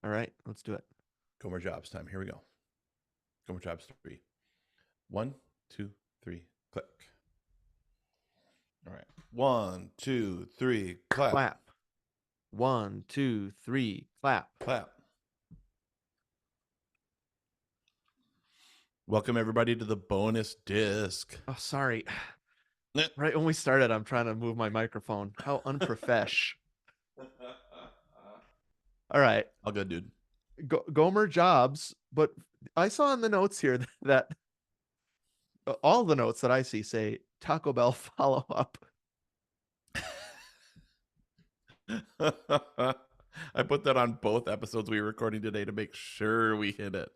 All right, let's do it. Gomerjobs time. Here we go. Gomerjobs 3. 1, 2, 3, click. All right. 1, 2, 3, clap. Clap. 1, 2, 3, clap. Clap. Welcome everybody to the bonus disc. Oh, sorry. Right when we started, I'm trying to move my microphone. How unprofesh. All right, All good, dude. Gomer Jobs. But I saw in the notes here that all the notes that I see say Taco Bell follow up. I put that on both episodes we were recording today to make sure we hit it.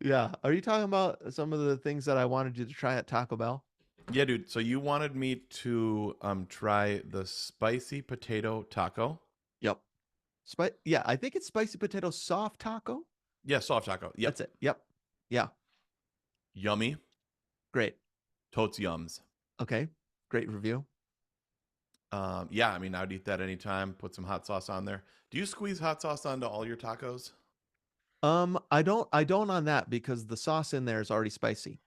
Yeah, are you talking about some of the things that I wanted you to try at Taco Bell? Yeah, dude. So you wanted me to try the spicy potato taco. Yep. Yeah, I think it's spicy potato soft taco. Yeah, soft taco. Yep. That's it. Yep. Yeah. Yummy. Great. Totes yums. Okay. Great review. Yeah, I mean, I'd eat that anytime. Put some hot sauce on there. Do you squeeze hot sauce onto all your tacos? I don't on that because the sauce in there is already spicy.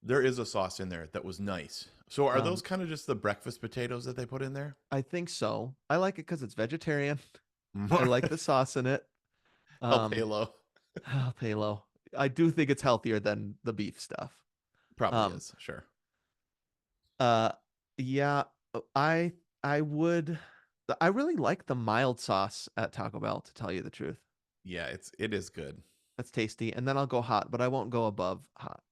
There is a sauce in there that was nice. So are those Um, kind of just the breakfast potatoes that they put in there? I think so. I like it because it's vegetarian. I like the sauce in it. El Um, Palo Palo. I do think it's healthier than the beef stuff. probably Um, is. Sure. uh, yeah, I I would. I really like the mild sauce at Taco Bell, to tell you the truth. Yeah, it is good. That's tasty. And then I'll go hot, but I won't go above hot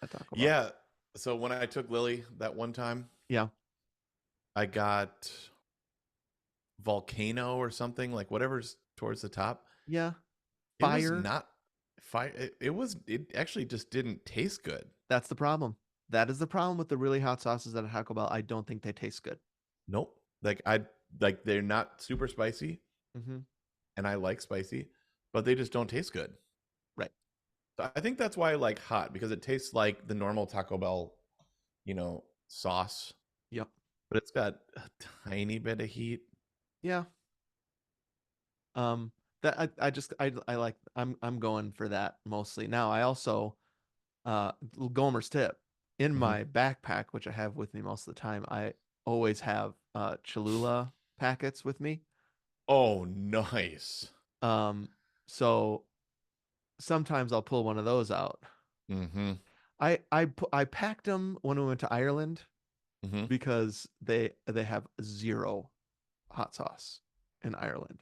at Taco Bell. Yeah. So when I took Lily that one time, Yeah. I got volcano or something like whatever's towards the top. Yeah. It was Fire. not fire. It actually just didn't taste good. That's the problem. That is the problem with the really hot sauces at Taco Bell. I don't think they taste good. Nope. They're not super spicy, Mm-hmm. and I like spicy, but they just don't taste good. Right. So I think that's why I like hot because it tastes like the normal Taco Bell, sauce, Yep. but it's got a tiny bit of heat. Yeah. Um, that I just I like I'm going for that mostly. Now I also Gomer's tip in Hmm. my backpack, which I have with me most of the time, I always have Cholula packets with me. Oh, nice. Um, so sometimes I'll pull one of those out. Hmm. I packed them when we went to Ireland Hmm. because they have zero hot sauce in Ireland.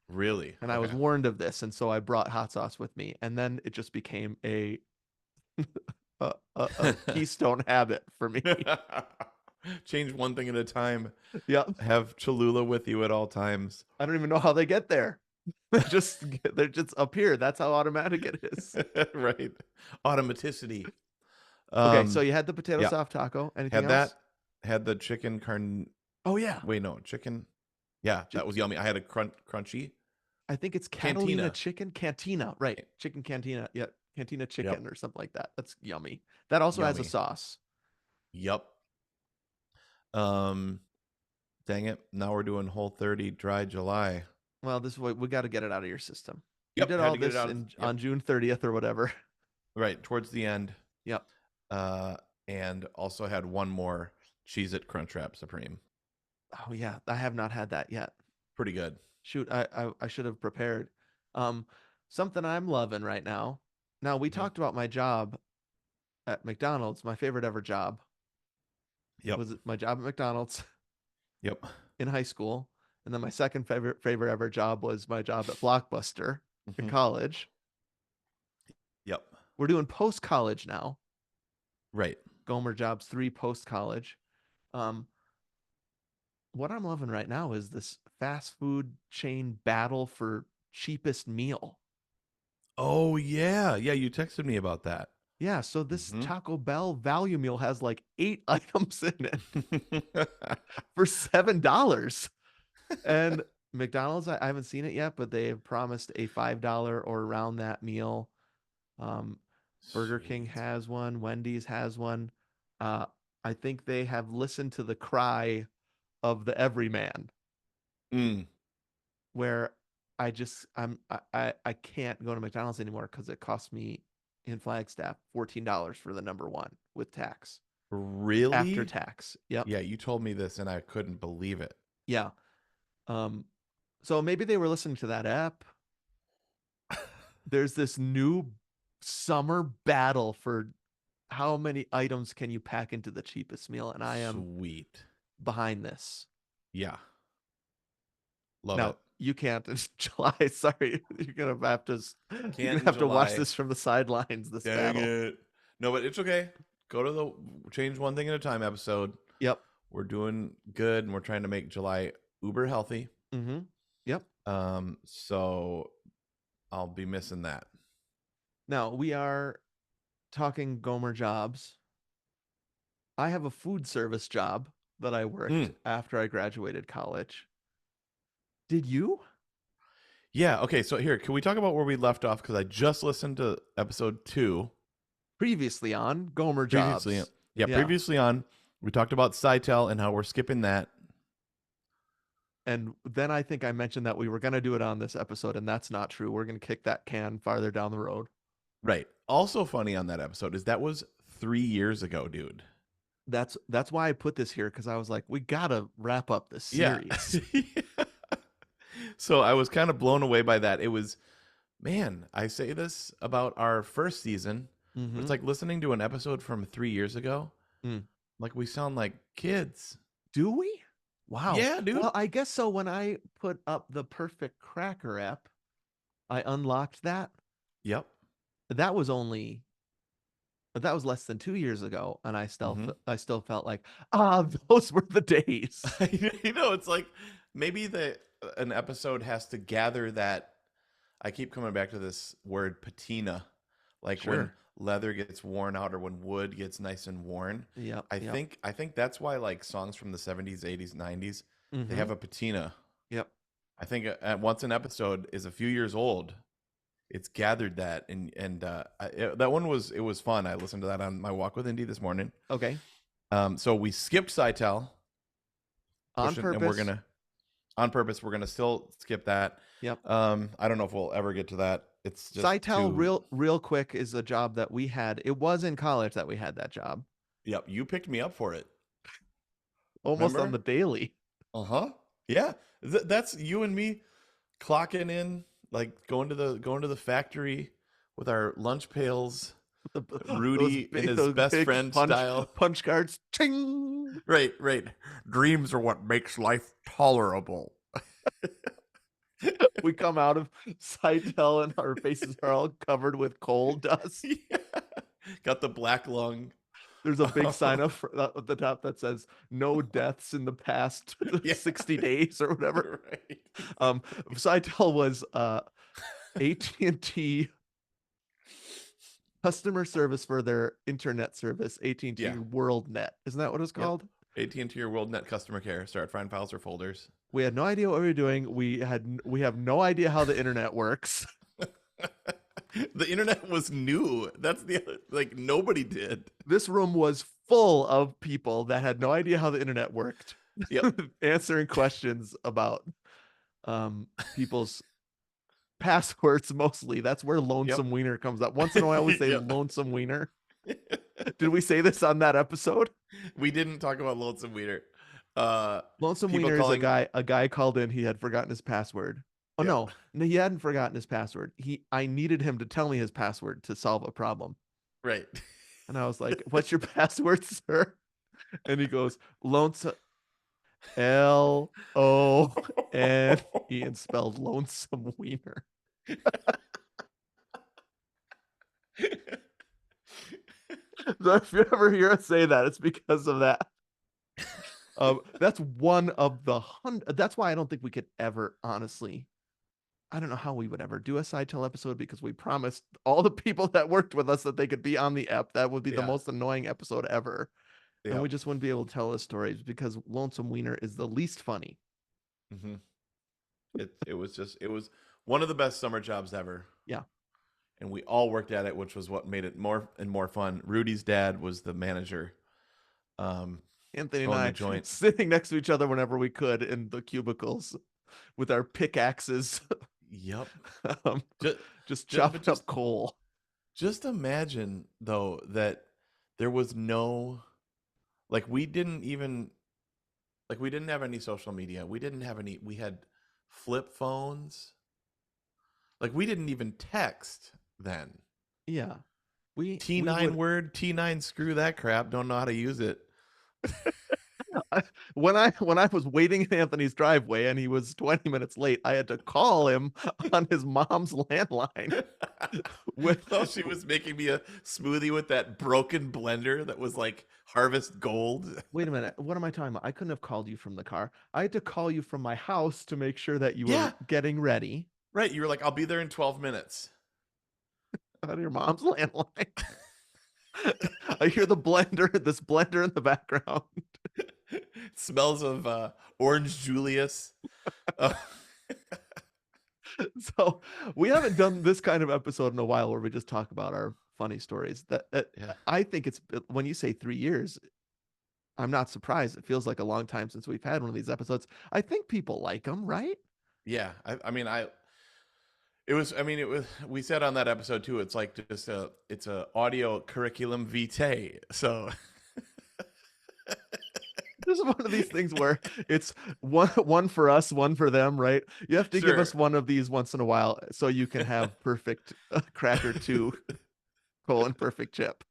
Really? And I was Okay. warned of this, and so I brought hot sauce with me, and then it just became a keystone habit for me. Change one thing at a time. Yep. Have Cholula with you at all times. I don't even know how they get there. Just they're just up here. That's how automatic it is. Right. Automaticity. Okay, so Um, you had the potato yeah. soft taco. Anything Had that. else? Had the chicken carn. Oh yeah. Wait, no, chicken. Yeah, Chi- that was yummy. I had a crunchy I think it's Catalina cantina. chicken, cantina, right? Chicken cantina. Yeah, cantina Yep. chicken or something like that. That's yummy. That also has a Yummy. sauce. Yep. Um, dang it. Now we're doing Whole 30 Dry July. Well, this way we got to get it out of your system. You Yep. did Had all to get it this out. in Yep. on June 30th or whatever. Right. Towards the end. Yep. Uh, and also had one more Cheez-It Crunchwrap Supreme. Oh yeah, I have not had that yet. Pretty good. Shoot, I should have prepared. Um, something I'm loving right now. Now we Hmm. talked about my job at McDonald's. My favorite ever job Yep. was my job at McDonald's Yep. in high school, and then my second favorite ever job was my job at Blockbuster in Hmm. college. Yep. We're doing post college now. Right. Gomerjobs 3 post college. Um, what I'm loving right now is this fast food chain battle for cheapest meal. Oh yeah. Yeah, you texted me about that. Yeah, so this Hmm. Taco Bell value meal has like 8 items in it for $7. And McDonald's, I haven't seen it yet, but they have promised a $5 or around that meal. Um, Burger King Sweet. has one, Wendy's has one. Uh, I think they have listened to the cry of the everyman, Mm. where I can't go to McDonald's anymore because it cost me in Flagstaff $14 for the number one with tax after Really? tax. Yep. Yeah, you told me this and I couldn't believe it. Yeah. Um, so maybe they were listening to that app. There's this new summer battle for how many items can you pack into the cheapest meal, and I am Sweet. behind this. Yeah. Love Now it. you can't in July. Sorry, you're Can't gonna in have to watch July. this from the sidelines. This Dang battle. it. No, but it's okay. Go to the change one thing at a time episode. Yep. We're doing good and we're trying to make July uber healthy. Mm-hmm. Yep. So I'll be missing that. Now we are talking Gomer jobs. I have a food service job that I worked Mm. after I graduated college. Did you? Yeah. Okay. So here, can we talk about where we left off? Because I just listened to episode 2 Previously on Gomer previously. jobs. Yeah, Yeah. previously on. We talked about Sitel and how we're skipping that. And then I think I mentioned that we were going to do it on this episode, and that's not true. We're going to kick that can farther down the road. Right. Also funny on that episode is that was 3 years ago, dude. That's why I put this here because I was like, we got to wrap up this Yeah. series. So I was kind of blown away by that. It was, man, I say this about our first season, but Mm-hmm. it's like listening to an episode from 3 years ago. Mm. Like we sound like kids. Do we? Wow. Yeah, dude. Well, I guess so. When I put up the Perfect Cracker app, I unlocked that. Yep. That was only that was less than 2 years ago, and Mm-hmm. I still felt like those were the days. It's like maybe an episode has to gather that. I keep coming back to this word patina, like when Sure. leather gets worn out or when wood gets nice and worn. Yep. I Yep. think I think that's why like songs from the 70s, 80s, 90s, they Mm-hmm. have a patina. Yep. I think once an episode is a few years old, it's gathered that that one was it was fun. I listened to that on my walk with Indy this morning. Okay. So we skipped Sitel, On pushing, and we're purpose. gonna on purpose. We're gonna still skip that. Yep. I don't know if we'll ever get to that. It's just Sitel, too. real quick, is a job that we had. It was in college that we had that job, Yep, you picked me up for it. almost on Remember? the daily. Uh-huh. Yeah. That's you and me clocking in, like going to the factory with our lunch pails, Rudy in his Those best big friend style. punch cards. Ching! Right, right. Dreams are what makes life tolerable. We come out of Sitel and our faces are all covered with coal dust. Yeah. Got the black lung. There's a big sign up at the top that says "No deaths in the past Yeah. 60 days" or whatever. Right. Um, Sitel was AT&T customer service for their internet service, AT&T Yeah. WorldNet. Isn't that what it's Yep. called? AT&T or WorldNet customer care. Start find files or folders. We had no idea what we were doing. We have no idea how the internet works. The internet was new. That's like nobody did. This room was full of people that had no idea how the internet worked, Yep. answering questions about people's passwords mostly. That's where Yep. Lonesome Wiener comes up. Once in a while we say Yep. Lonesome Wiener. Did we say this on that episode? We didn't talk about Lonesome Wiener. Lonesome People Wiener is calling. a guy called in, he had forgotten his password. Oh Yep. no, he hadn't forgotten his password. I needed him to tell me his password to solve a problem. Right. And I was like, "What's your password, sir?" And he goes, "Lonesome Lone," and spelled Lonesome Wiener. So if you ever hear us say that, it's because of that. That's one of the hundred. That's why I don't think we could ever, honestly. I don't know how we would ever do a Sidetel episode because we promised all the people that worked with us that they could be on the app. That would be the Yeah. most annoying episode ever. And we Yep. just wouldn't be able to tell those stories because Lonesome Wiener is the least funny. Mm-hmm. It was one of the best summer jobs ever. Yeah. And we all worked at it, which was what made it more and more fun. Rudy's dad was the manager. Anthony and Owned the I joint. sitting next to each other whenever we could in the cubicles with our pickaxes. Yep. um, Just, just but chopping up coal. just imagine though that there was no, like, we didn't have any social media. We didn't have any. We had flip phones. Like, we didn't even text then. Yeah, we T9 would. word, T9 screw that crap. Don't know how to use it. When I was waiting in Anthony's driveway and he was 20 minutes late, I had to call him on his mom's landline with While she was making me a smoothie with that broken blender that was like harvest gold. wait a minute, what am I talking about? I couldn't have called you from the car. I had to call you from my house to make sure that you were Yeah, getting ready right. You were like, I'll be there in 12 minutes. on your mom's landline. I hear this blender in the background. It smells of orange Julius. Uh, So we haven't done this kind of episode in a while where we just talk about our funny stories. That yeah. I think it's when you say 3 years, I'm not surprised. It feels like a long time since we've had one of these episodes. I think people like them, right? Yeah. I mean, it was, I mean, it was, we said on that episode too, it's like just it's a audio curriculum vitae. So, This is one of these things where it's one for us, one for them, right? You have to give sure. us one of these once in a while so you can have perfect cracker two colon perfect chip.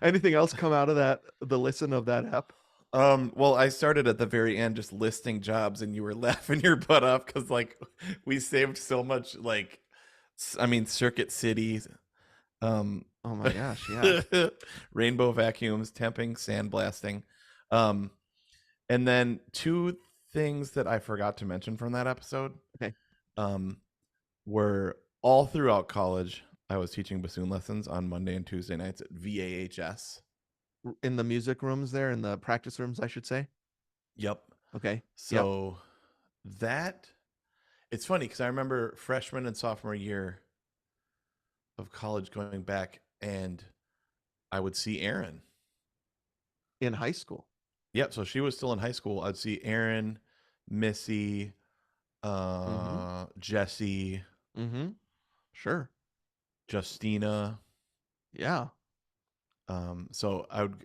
Anything else come out of the listen of that app? Well, I started at the very end just listing jobs, and you were laughing your butt off because, like, we saved so much, like, I mean, Circuit City, um, Oh my gosh, yeah. rainbow vacuums, temping, sandblasting, um, and then two things that I forgot to mention from that episode, Okay. um, were all throughout college. I was teaching bassoon lessons on Monday and Tuesday nights at VAHS. In the music rooms there, in the practice rooms, I should say. Yep. Okay. Yep. So that it's funny because I remember freshman and sophomore year of college going back, and I would see Erin. In high school. Yep. So she was still in high school. I'd see Erin, Missy, Mm-hmm. Jesse, Mm-hmm. Sure. Justina. Yeah. So I would,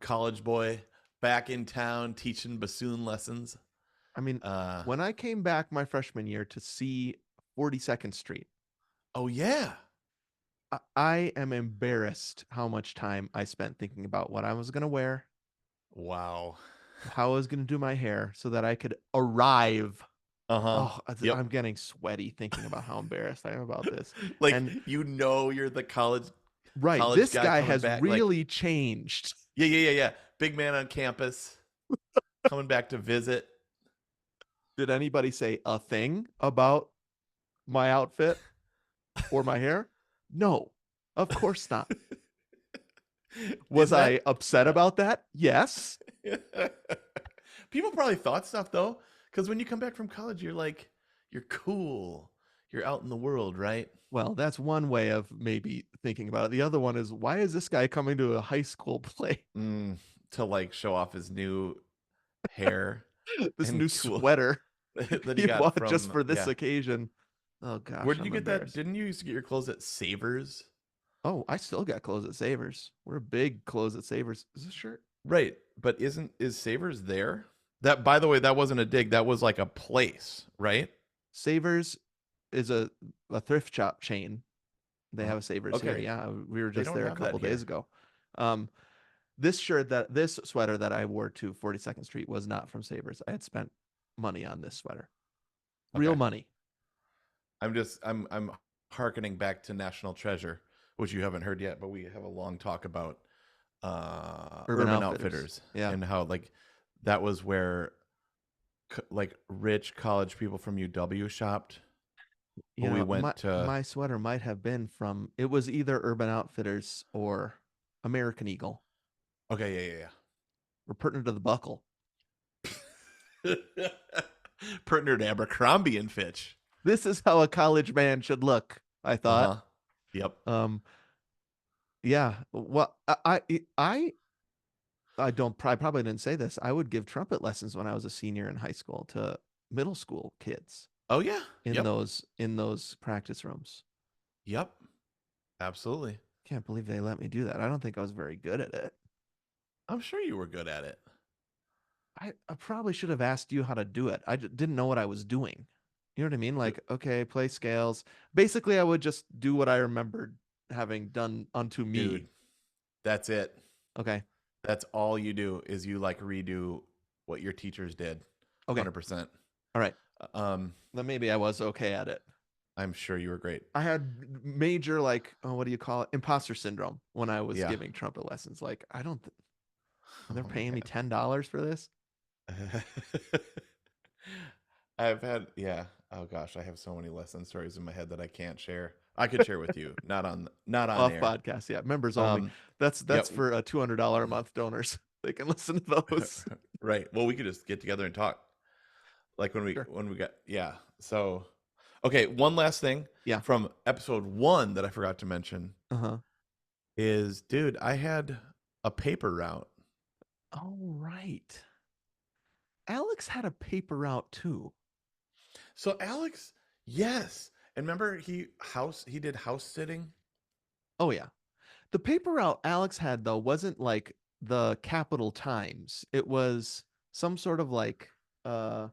college boy back in town teaching bassoon lessons. I mean, Uh, when I came back my freshman year to see 42nd Street, oh yeah. I am embarrassed how much time I spent thinking about what I was going to wear, Wow. how I was going to do my hair so that I could arrive. Uh huh. Oh, Yep. I'm getting sweaty thinking about how embarrassed I am about this. Like, And you're the college right, college this guy guy coming has back. Like, really changed. yeah, yeah, yeah, yeah. Big man on campus coming back to visit. Did anybody say a thing about my outfit or my hair? No, of course not. Was Isn't I that upset about that? Yes. people probably thought stuff though, because when you come back from college, you're cool. You're out in the world, right? Well, that's one way of maybe thinking about it. The other one is why is this guy coming to a high school play? Mm, to like show off his new hair This and new cool sweater that he he got bought just from, for this yeah. occasion. Oh Where gosh, did you I'm get that? embarrassed. Didn't you used to get your clothes at Savers? Oh, I still got clothes at Savers. We're a big clothes at Savers. Is this shirt? Right, but is Savers there? That, by the way, that wasn't a dig. That was like a place, right? Savers is a thrift shop chain. They Uh-huh. have a Savers here. Okay, Yeah, we were they just don't there a have that couple days here. ago. Um, this sweater that I wore to 42nd Street was not from Savers. I had spent money on this sweater. Real Okay, money. I'm harkening back to National Treasure, which you haven't heard yet, but we have a long talk about Urban Urban Outfitters. Outfitters Yeah. and how, like, that was where like rich college people from UW shopped. You When we know, went to, my sweater might have been from it was either Urban Outfitters or American Eagle. okay, yeah, We're putting it to the buckle. yeah, yeah. Partnered Abercrombie and Fitch. This is how a college man should look, I Uh thought. huh. Yep. Um, yeah. Well, I don't I probably didn't say this. I would give trumpet lessons when I was a senior in high school to middle school kids Oh yeah. in Yep. those practice rooms. Yep. Absolutely. Can't believe they let me do that. I don't think I was very good at it. I'm sure you were good at it. I probably should have asked you how to do it. I didn't know what I was doing. You know what I mean? D- Like, okay, play scales. Basically, I would just do what I remembered having done unto me. Dude, that's it. Okay. That's all you do is you like redo what your teachers did. Okay. 100%. All right. Um, Then maybe I was okay at it. I'm sure you were great. I had major like, oh, what do you call it? Imposter syndrome when I was Yeah. giving trumpet lessons. Like, I don't they're Oh paying me $10 for this. man. I've had yeah. Oh gosh, I have so many lesson stories in my head that I can't share. I could share with you, not on Off air. podcast. Yeah. Members only. Um, That's yep. for $200 a month donors. They can listen to those. Right. Well, we could just get together and talk. Like Sure. when we got yeah. So, okay, one last thing Yeah. from episode 1 that I forgot to mention Uh-huh. is dude, I had a paper route. Oh, right. Alex had a paper route too. So Alex, yes. And remember he did house sitting? Oh yeah. The paper route Alex had though wasn't like the Capital Times. It was some sort of like uh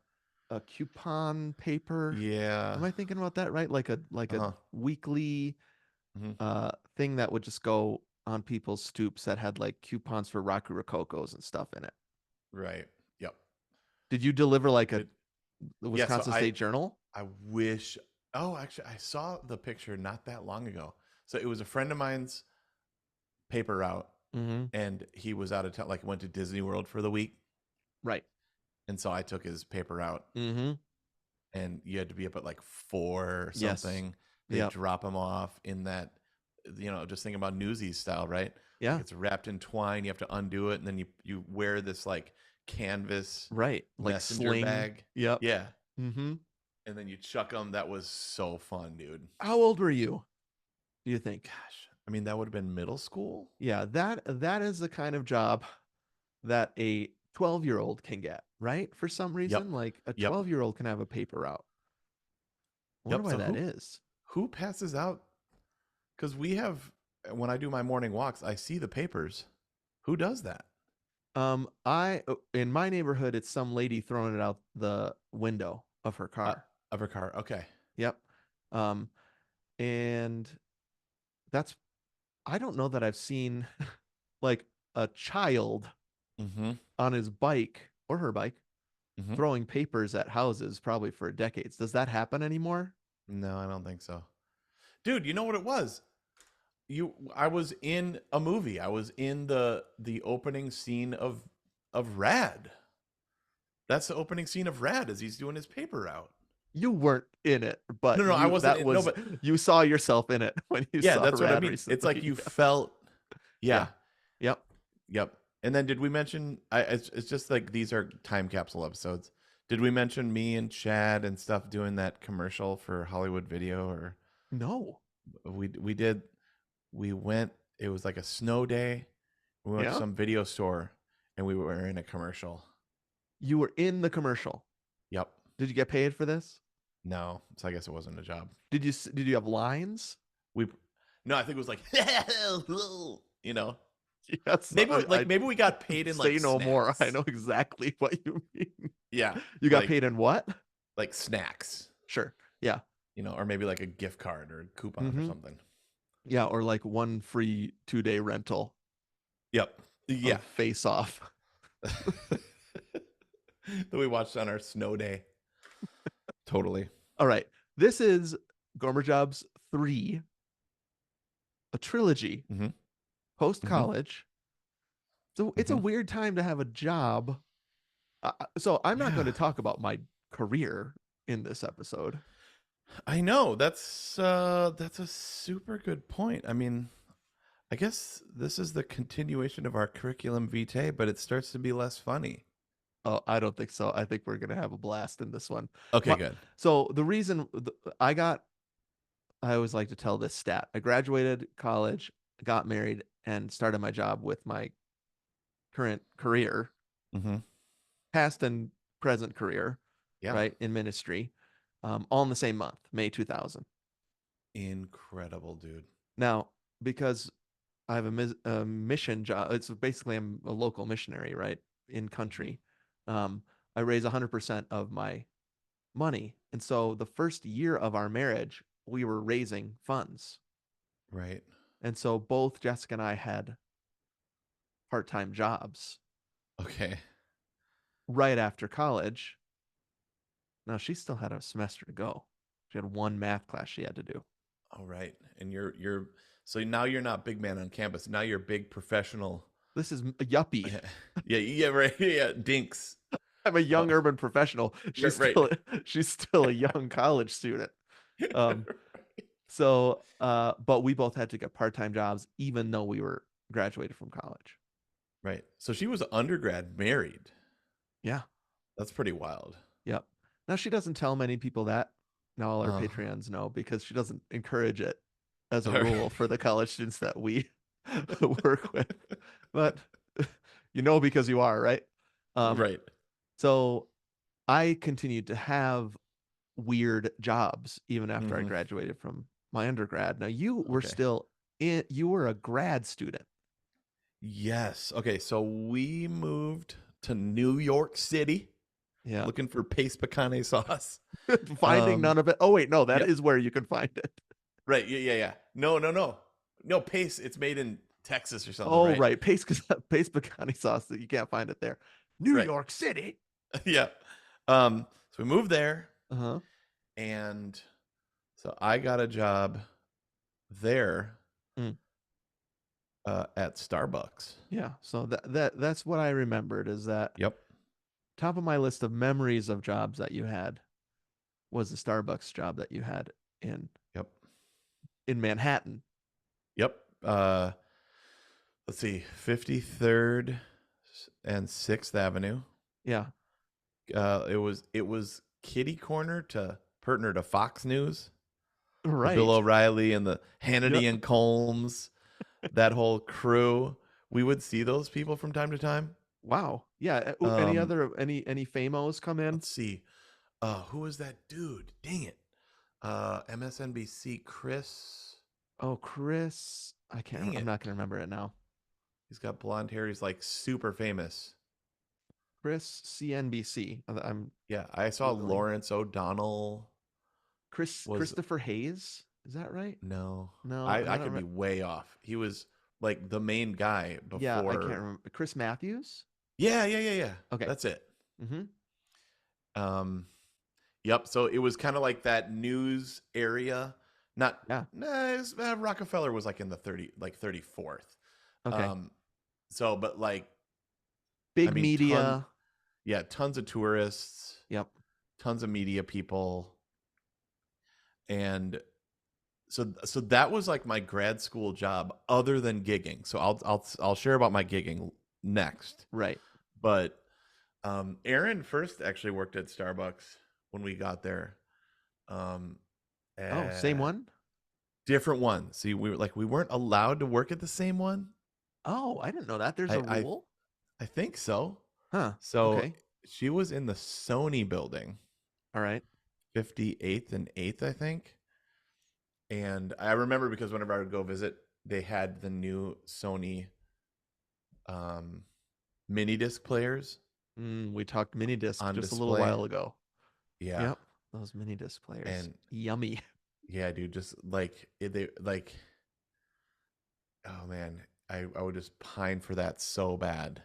a coupon paper. Yeah. Am I thinking about that right? Like a Uh-huh. weekly Hmm. thing that would just go on people's stoops that had like coupons for Raku Rokokos and stuff in it. Right. Yep. Did you deliver like a Did the yeah, so Wisconsin State Journal? I wish oh, actually I saw the picture not that long ago. So it was a friend of mine's paper route Mm-hmm. and he was out of town like went to Disney World for the week Right. and so I took his paper route Mm-hmm. and you had to be up at like 4 or Yes. something. They Yep. drop them off in that, just think about Newsies style, right? Like Yeah. it's wrapped in twine. You have to undo it, and then you wear this like canvas Right. Like messenger sling. bag. Yep. Yeah, Mm-hmm. and then you chuck them. That was so fun, dude. How old were you, do you think? Gosh, I mean that would have been middle school. Yeah, that is the kind of job that a 12-year-old can get, right? For some Yep, reason, like a yep, 12-year-old can have a paper route. I wonder yep. why So that is. who passes out? Because we have when I do my morning walks, I see the papers. Who does that? I in my neighborhood, it's some lady throwing it out the window of her Uh, car. of her car. Okay. Yep. Um, and that's I don't know that I've seen like a child Mm-hmm. on his bike or her bike Mm-hmm. throwing papers at houses probably for decades. Does that happen anymore? No, I don't think so. Dude, you know what it was? I was in a movie. I was in the opening scene of Rad. That's the opening scene of Rad as he's doing his paper route. You weren't in it, No, but no, I you wasn't that in, no, was but you saw yourself in it when you yeah, saw that's what I Rad mean. It's like recently. you felt Yeah. yeah. Yep. Yep. And then did we mention it's just like these are time capsule episodes. Did we mention me and Chad and stuff doing that commercial for Hollywood Video or No. we did we went it was like a snow day. We went to Yeah. some video store and we were in a commercial. You were in the commercial. Yep. Did you get paid for this? No, so I guess it wasn't a job. Did you have lines? We no, I think it was like you know. Yes. I Maybe we got paid in like say no more. I snacks. know exactly what you mean. Yeah, You got paid in what? like snacks, Sure. Yeah. or maybe like a gift card or a coupon or Mm-hmm. something. Yeah, or like one free 2-day rental Yep. Yeah. of Face Off. That we watched on our snow day. Totally. All right. This is Gomerjobs 3, a trilogy, Mm-hmm. post Mm-hmm. college. So it's a Mm-hmm. weird time to have a job. So I'm not going Yeah. to talk about my career in this episode. I know. That's a super good point. I mean, I guess this is the continuation of our curriculum vitae, but it starts to be less funny. Oh, I don't think so. I think we're going to have a blast in this one. Okay, good. So the reason I always like to tell this stat. I graduated college, got married, and started my job with my current career, Mm-hmm. past and present career. Yeah. right, in ministry, all in the same month, May 2000. Incredible, dude. Now, because I have a mission job, it's basically I'm a local missionary, right, in Hmm. country. Um, I raise 100% of my money. And so the first year of our marriage, we were raising funds. Right. And so both Jessica and I had part-time jobs Okay. right after college. Now she still had a semester to go. She had one math class she had to do. All right. And you're so now you're not big man on campus. Now you're big professional. This is a yuppie. Yeah, yeah, right. Yeah, dinks. I'm a Uh, young urban professional. right, right. She's still a young college student. Um, but we both had to get part-time jobs even though we were graduated from college. Right. So she was undergrad married. Yeah. That's pretty wild. Yep. Now she doesn't tell many people that. Now all our Uh, Patreons know because she doesn't encourage it as a all right. rule for the college students that we work with. But you know because you are, right? Um, Right. so I continued to have weird jobs even after I Hmm. graduated from my undergrad. Now you were Okay. still you were a grad student. Yes. Okay. So we moved to New York City Yeah. looking for paste pecane sauce. Finding none of it. Oh wait, no, that Yep. is where you can find it. Right. Yeah. Yeah. Yeah. No. No. No. No paste. It's made in Texas or something, Oh right? right, paste pecani sauce that you can't find it there. New Right. York City. Yeah. So we moved there, Uh-huh. and so I got a job there Mm. at Starbucks. Yeah. So that's what I remembered is that Yep. top of my list of memories of jobs that you had was the Starbucks job that you had in Yep. in Manhattan. Yep. Let's see, 53rd and 6th Avenue. Yeah. It was kitty corner to partner to Fox News, the Bill Right. O'Reilly and the Yep. Hannity and Combs, that whole crew. We would see those people from time to time. Wow. Yeah. Any Um, other any famos come in? let's see. Who was that dude? Dang it. MSNBC Chris. Oh, Chris. I can't. Dang I'm it. not gonna remember it now. He's got blonde hair. He's like super famous. Chris CNBC. I'm Yeah, I saw googling. Lawrence O'Donnell was Christopher Hayes. Is that right? no. No, I I don't could be remember. way off. He was like the main guy Yeah, I can't before. remember. Chris Matthews. Yeah, yeah, yeah, yeah. Okay. That's it. Mm-hmm. Um, yep. So it was kind of like that news area. Not Yeah. nah, Rockefeller was like in the 34th. Okay. Um, so but like I Big mean tons media. yeah, tons of tourists, Yep. tons of media people, and so that was like my grad school job other than gigging. So I'll share about my gigging next. Right. But Aaron first actually worked at Starbucks when we got there. Um, Oh, same uh, one? different one. See, we weren't allowed to work at the same one. Oh, I didn't know that. There's I a I rule? I think so. Huh. So Okay. she was in the Sony building, All right. 58th and 8th, I think. And I remember because whenever I would go visit, they had the new Sony um, mini disc players We talked mini disc on just a little display. while ago. Yeah, Yep. Those mini disc players. and Yummy. yeah, dude, just they like, oh man, I would just pine for that so bad.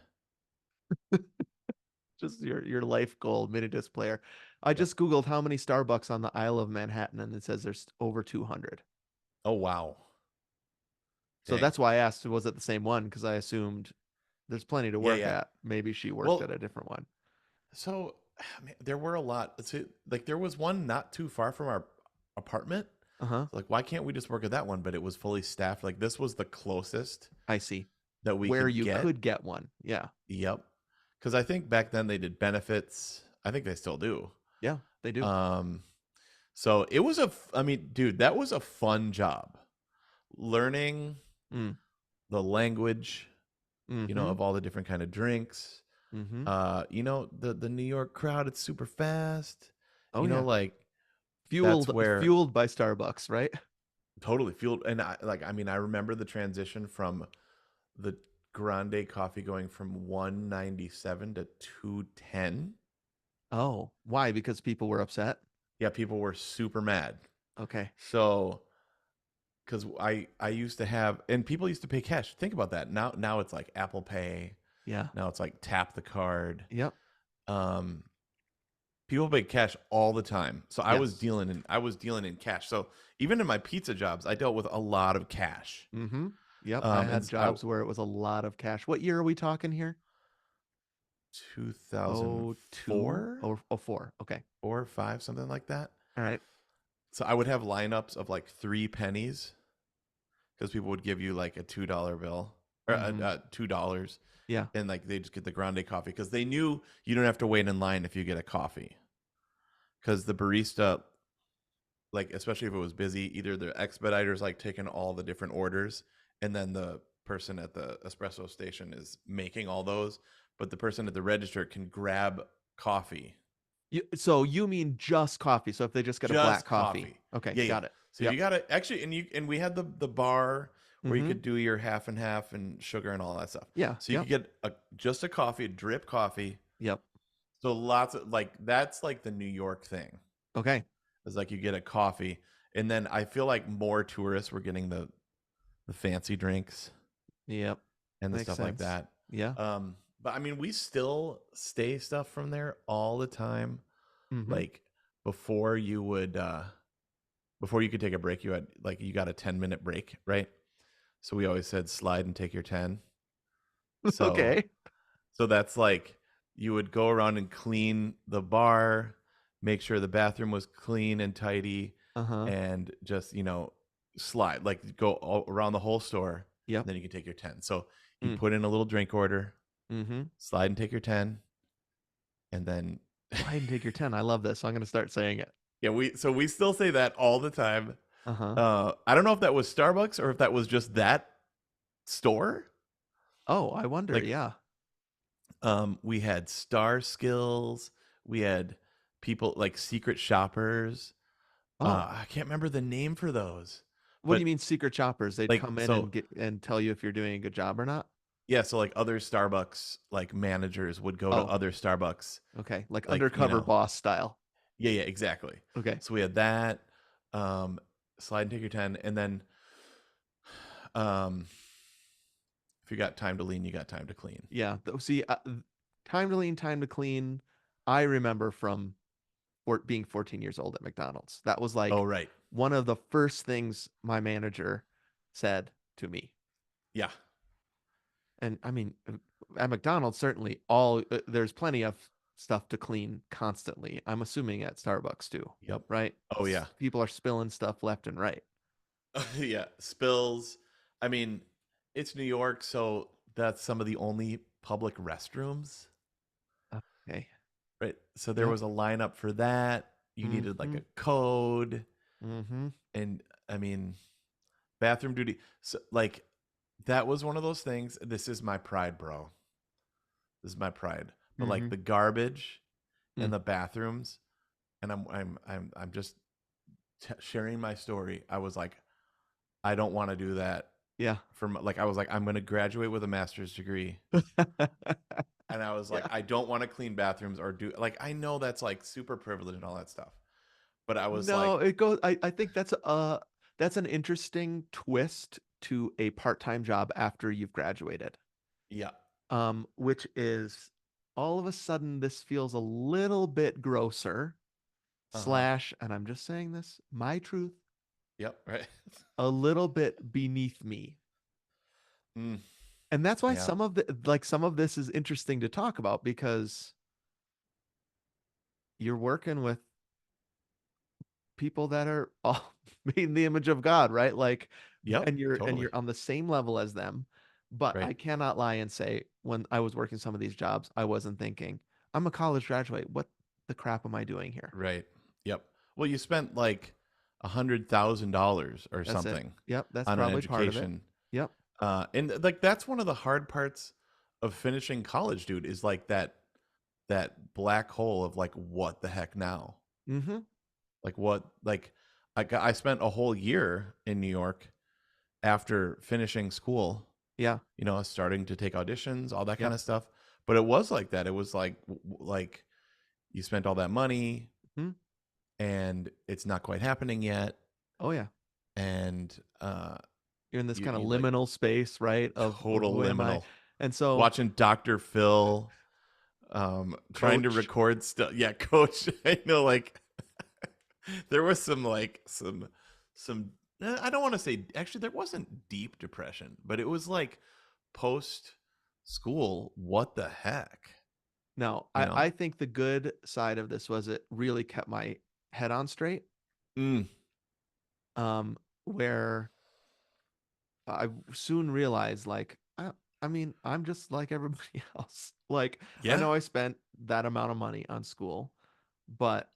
Just your life goal mini disc player. I Yep. just Googled how many Starbucks on the Isle of Manhattan and it says there's over 200. Oh wow, So dang. that's why I asked, was it the same one? Because I assumed there's plenty to Yeah, work yeah. at. Maybe she worked at Well, a different one. so man, there were a lot. Like there was one not too far from our apartment. Uh-huh. Like, why can't we just work at that one? But it was fully staffed. Like this was the closest I see. that we Where could you get. could get one. Yeah. Yep. Because I think back then they did benefits. I think they still do. Yeah, they do. Um, so it was I mean, dude, that was a fun job. Learning Mm. the language, Mm-hmm. of all the different kind of drinks. Mm-hmm. The New York crowd, it's super fast. Oh yeah. Like that's Fueled where fueled by Starbucks, right? totally fueled. And I remember the transition from the grande coffee going from 197 to 210. Oh, why? Because people were upset. Yeah, people were super mad. Okay. So because I used to have, and people used to pay cash. Think about that. Now it's like Apple Pay. Yeah. Now it's like tap the card. Yep. Um, People pay cash all the time. So Yes. I was dealing in cash. So even in my pizza jobs, I dealt with a lot of cash. Mm-hmm. Yep. I And had I jobs where it was a lot of cash. What year are we talking here? Oh, two 2004, or oh, four. Okay. 4 or 5, something like that. All right. So I would have lineups of like 3 pennies because people would give you like a $2 bill or Mm-hmm. $2, Yeah. and like they just get the grande coffee because they knew you don't have to wait in line if you get a coffee, because the barista, like especially if it was busy, either the expediters like taking all the different orders, and then the person at the espresso station is making all those, but the person at the register can grab coffee. So you mean just coffee? So if they just get a black Just coffee, coffee. okay, Yeah, yeah. got it. So you Yep. gotta actually, and we had the bar where you Mm-hmm. could do your half and half and sugar and all that stuff. Yeah. So you could Yep. get just a coffee, a drip coffee. Yep. So lots of like that's like the New York thing. Okay. Is like you get a coffee, and then I feel like more tourists were getting the fancy drinks Yep. and the Makes stuff like sense. that. Yeah. But I mean, we still stay stuff from there all the time. Mm-hmm. Like before you would before you could take a break, you got a 10-minute break, right? So we always said slide and take your 10. So Okay. so that's like you would go around and clean the bar, make sure the bathroom was clean and tidy, Uh-huh. and just, slide, like go all around the whole store, and Yep. then you can take your 10. So you Mm. put in a little drink order, Mm-hmm. slide and take your 10, and then Slide and take your 10. I love this. So I'm gonna start saying it. yeah, we still say that all the time. Uh-huh. I don't know if that was Starbucks or if that was just that store. Oh, I wonder. Like Yeah. we had Star Skills, we had people like secret shoppers. Oh, I can't remember the name for those, what do you but mean secret shoppers? They'd like come in and so get and tell you if you're doing a good job or not? yeah, so like other Starbucks like managers would go to Oh, other Starbucks, okay. Like like undercover boss style. yeah, yeah, exactly. Okay. So we had that, um, slide and take your 10, and then um, if you got time to lean, you got time to clean. Yeah. See, time to lean, time to clean. I remember from being 14 years old at McDonald's. That was Oh like right, one of the first things my manager said to me. yeah, And I mean, at McDonald's, certainly there's plenty of stuff to clean constantly. I'm assuming at Starbucks too, yep, right? oh yeah. People are spilling stuff left and right. Yeah, spills. I mean, it's New York, so that's some of the only public restrooms, Okay. right? So there Yep. was a lineup for that. You needed like Mm-hmm. a code, Mm-hmm. and I mean, bathroom duty. So like that was one of those things. This is my pride, bro. This is my pride. But like Mm-hmm. the garbage and Mm. the bathrooms, and I'm just sharing my story. I was like, I don't want to do that Yeah. like I was like I'm going to graduate with a master's degree, and I was like Yeah. I don't want to clean bathrooms or do like I know that's like super privileged and all that stuff, but I was No, like it goes I think that's an interesting twist to a part-time job after you've graduated. yeah, Which is all of a sudden this feels a little bit grosser, uh-huh, slash, and I'm just saying this, my truth, yep, right. a little bit beneath me. Mm, And that's why yeah, some of this is interesting to talk about because you're working with people that are all made in the image of God, right? Like, yep, and totally, you're on the same level as them. But right, I cannot lie and say when I was working some of these jobs, I wasn't thinking, I'm a college graduate. What the crap am I doing here? right, yep. Well, you spent like $100,000 or That's it. something Yep, that's on an probably part of it. education, Yep. and like that's one of the hard parts of finishing college, dude, is like that black hole of like what the heck now? Mhm. Like what like I spent a whole year in New York after finishing school, Yeah. starting to take auditions, all that kind Yep. of stuff. But it was like that. It was like like you spent all that money Mhm. and it's not quite happening yet, Oh, yeah. and You're in this you kinda you like liminal space, right, of total who am I? liminal. And so Watching Dr. Phil, trying to Coach. record stuff. Yeah, coach. I know, like there was some some I don't want to say, actually there wasn't deep depression, but it was like post school, what the heck? No, You I know? think the good side of this was it really kept my head on straight, Mm, where I soon realized, like, I mean, I'm just like everybody else. Like, I yeah. know I spent that amount of money on school, but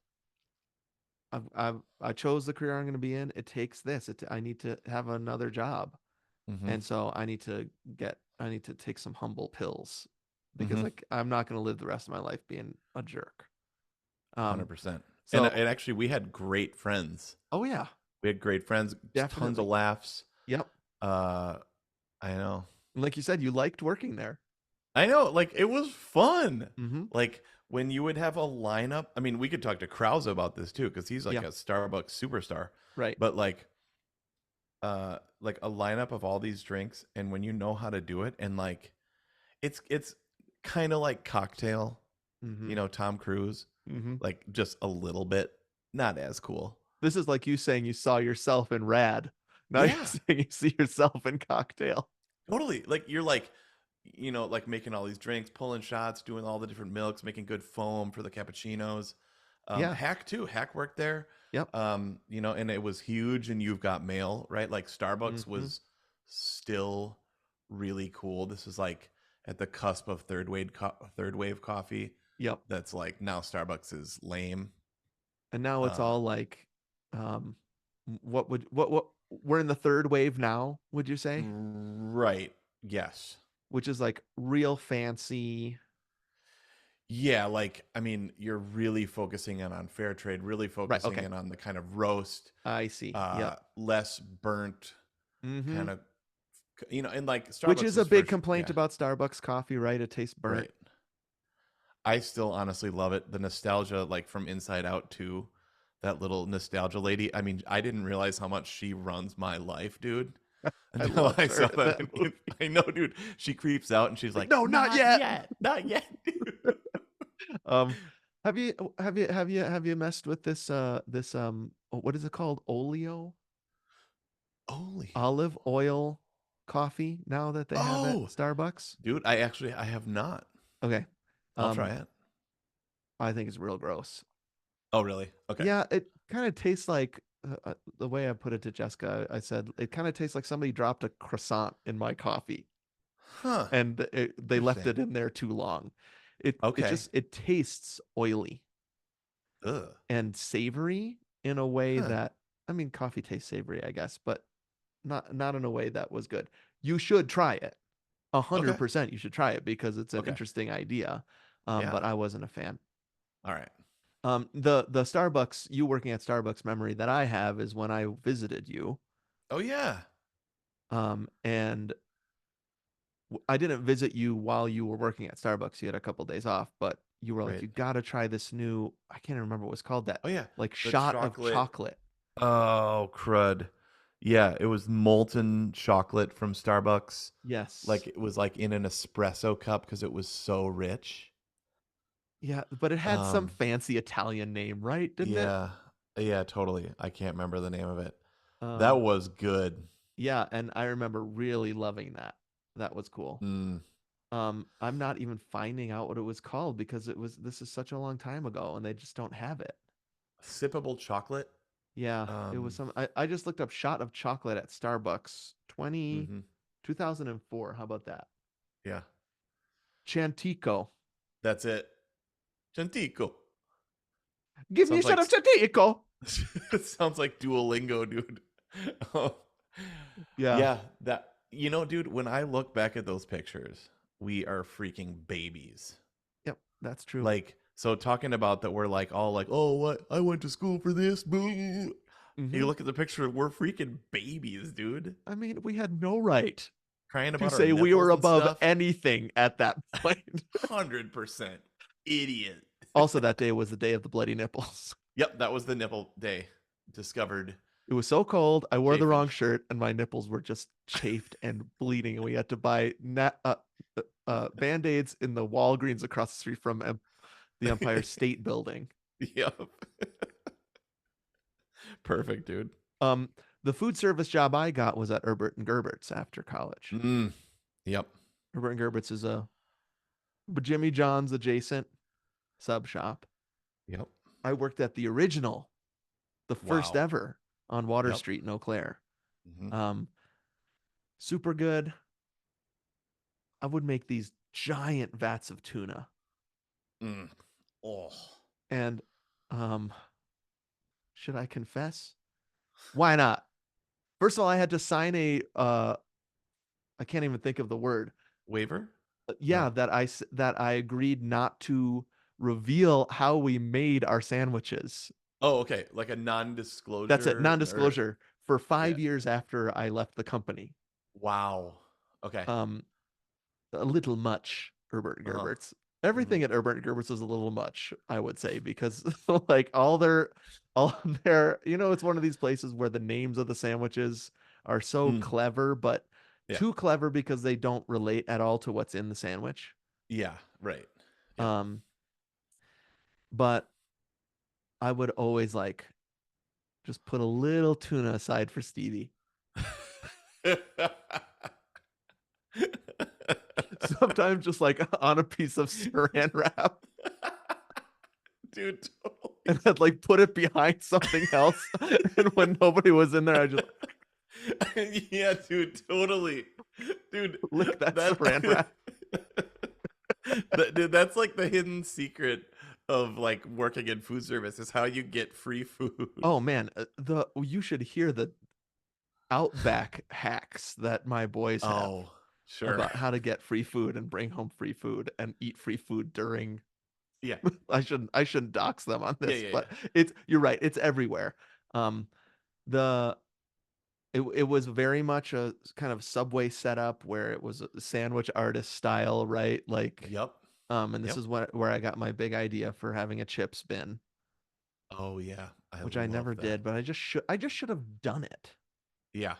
I chose the career I'm going to be in. It takes this. I need to have another job, Mhm. and so I need to take some humble pills because Mhm. like I'm not going to live the rest of my life being a jerk. Um, 100%. so And actually we had great friends. oh yeah, We had great friends, tons of definitely. laughs. Yep. Uh I know. And like you said, you liked working there. I know, like it was fun. Mm-hmm. Like when you would have a lineup. I mean, we could talk to Krause about this too, because he's like Yeah. a Starbucks superstar. Right. But like a lineup of all these drinks, and when you know how to do it, and like it's kind of like Cocktail, Mm-hmm. Tom Cruise, Mm-hmm. like just a little bit, not as cool. This is like you saying you saw yourself in Rad. Now you're Yeah, saying you see yourself in Cocktail. totally. Like you're like, like making all these drinks, pulling shots, doing all the different milks, making good foam for the cappuccinos. Yeah. Hack too. Hack worked there. Yep. And it was huge, and you've got mail, right? Like Starbucks Mm-hmm. was still really cool. This is like at the cusp of third wave coffee. Yep. That's like now Starbucks is lame. And now it's Uh, all like, um, what we're in the third wave now, would you say? right. Yes. Which is like real fancy. Yeah, like I mean, you're really focusing in on fair trade, really Right. focusing Okay. in on the kind of roast, I see. Yep. less burnt Mm-hmm. kind of, and like Which Starbucks is a is big first, complaint yeah, about Starbucks coffee, right? It tastes burnt. right. I still honestly love it. The nostalgia, like from Inside Out too, that little nostalgia lady. I mean, I didn't realize how much she runs my life, dude, I until loved I her saw in that. that movie. I know, dude. She creeps out and she's Like, like, no, not "Not yet. yet, not yet, dude." Um, have you messed with this what is it called? Oleo? Olio. Olive oil coffee now that they have at Oh, Starbucks? dude, I have not. Okay. I'll try Um, it. I think it's real gross. Oh, really? Okay. Yeah, it kind of tastes like the way I put it to Jessica, I said it kind of tastes like somebody dropped a croissant in my coffee Huh. and they left Interesting. it in there too long. Okay. It tastes oily Ugh. and savory in a way Huh. that I mean coffee tastes savory, I guess, but not in a way that was good. You should try it. Okay. 100% you should try it because it's an Okay. interesting idea. Yeah. But I wasn't a fan. All right. The Starbucks, you working at Starbucks memory that I have is when I visited you. Oh yeah. And I didn't visit you while you were working at Starbucks. You had a couple days off, but you were like, Right. you gotta try this new, I can't remember what it was called, that Oh yeah. like The shot of chocolate. chocolate. Oh crud. Yeah, it was molten chocolate from Starbucks. Like Yes. it was like in an espresso cup because it was so rich. Yeah, but it had some Um. fancy Italian name, right? Didn't it? Yeah. Yeah. Totally. I can't remember the name of it. That Um, was good. yeah, and I remember really loving that. That was cool. Mm. I'm not even finding out what it was called because this is such a long time ago and they just don't have it. Sippable chocolate. Yeah, it was Um. some I just looked up shot of chocolate at Starbucks Hmm. 2004. How about that? Yeah. Chantico. That's it. Gentico. Give me a Sounds shot like of Chantico. sounds like Duolingo, dude. Oh, Yeah. yeah, that dude, when I look back at those pictures, we are freaking babies. Yep, that's true. Like, so talking about that, we're like all like, oh, what? I went to school for this. Boo. You Hmm. look at the picture, we're freaking babies, dude. I mean, we had no right Crying to about our say we were nipples and above stuff. anything at that point. 100% idiot. Also, that day was the day of the bloody nipples. Yep, that was the nipple day. Discovered It was so cold. I wore the chafing. wrong shirt, and my nipples were just chafed and bleeding. And we had to buy band-aids in the Walgreens across the street from the Empire State Building. Yep. Perfect, dude. Um, the food service job I got was at Herbert and Gerbert's after college. Mm. Yep. Herbert and Gerbert's is a Jimmy John's adjacent sub shop. Yep. I worked at the original, the first Wow. ever on Water Yep. Street in Eau Claire. Mm-hmm. Um, Super good. I would make these giant vats of tuna. Mm. Oh. And um, should I confess? Why not? First of all, I had to sign a I can't even think of the word. Waiver? Yeah, No. that I agreed not to reveal how we made our sandwiches. Oh, okay. Like a That's it, non-disclosure or non-disclosure for okay. 5 years after I left the company. Wow. Okay. Um, a little much, Herbert and Uh-huh. Gerbert's. Mm-hmm. Everything at Herbert and Gerbert's is a little much, I would say, because like all their, it's one of these places where the names of the sandwiches are so Mm. clever, but Yeah. too clever because they don't relate at all to what's in the sandwich. Yeah. Right. Yep. Um, but I would always like just put a little tuna aside for Stevie. Sometimes just like on a piece of saran wrap, Dude, and totally. I'd like put it behind something else. And when nobody was in there, I just Yeah, dude, totally. Dude, lick that that, saran wrap. dude, that's like the hidden secret of like working in food service is how you get free food. Oh man, the you should hear the Outback hacks that my boys have Oh, sure. about how to get free food and bring home free food and eat free food during. Yeah. I shouldn't dox them on Yeah, this, yeah, but yeah. you're right, it's everywhere. Um, the it was very much a kind of Subway setup where it was a sandwich artist style, right? Like, Yep. and this Yep. is where I got my big idea for having a chips bin, Oh yeah. I which I never love that. did, but I just should have done it. Yeah.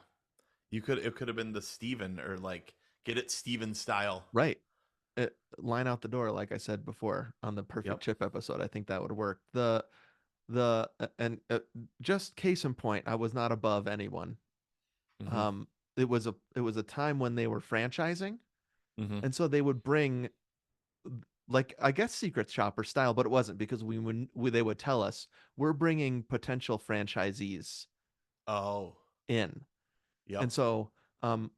It could have been the Steven or like get it Steven style. Right. Line out the door, like I said before on the perfect Yep. chip episode. I think that would work. And just case in point, I was not above anyone. Mm-hmm. Um, it was a time when they were franchising, Mm-hmm. and so they would bring, like, I guess secret shopper style, but it wasn't because they would tell us we're bringing potential franchisees Oh. in, Yep. and so um,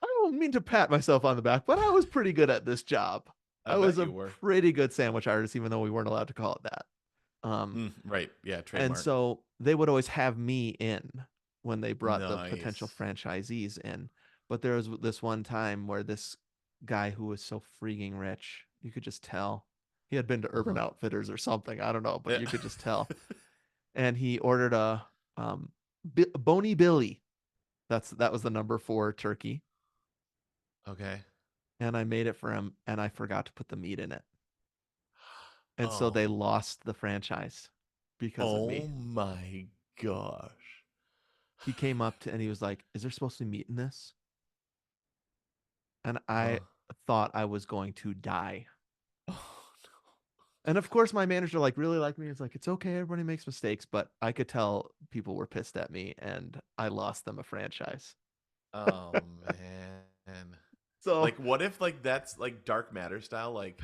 I don't mean to pat myself on the back, but I was pretty good at this job. I I was bet a you were. pretty good sandwich artist, even though we weren't allowed to call it that. Um, Right. Yeah, and trademark. so they would always have me in when they brought the potential Nice. franchisees in. But there was this one time where this guy who was so freaking rich, you could just tell he had been to Urban Uh-huh. Outfitters or something. I don't know, but Yeah. you could just tell. And he ordered a Bony Billy. That was the number 4 turkey, Okay. and I made it for him, and I forgot to put the meat in it, and so Oh. they lost the franchise because of Oh me. my gosh. He came up to and he was like, "Is there supposed to be meat in this?" And I Uh-huh. thought I was going to die. Oh, And of course, my manager like really liked me. It's like it's okay, everybody makes mistakes, but I could tell people were pissed at me, and I lost them a franchise. oh man. So Like what if like that's like dark matter style, like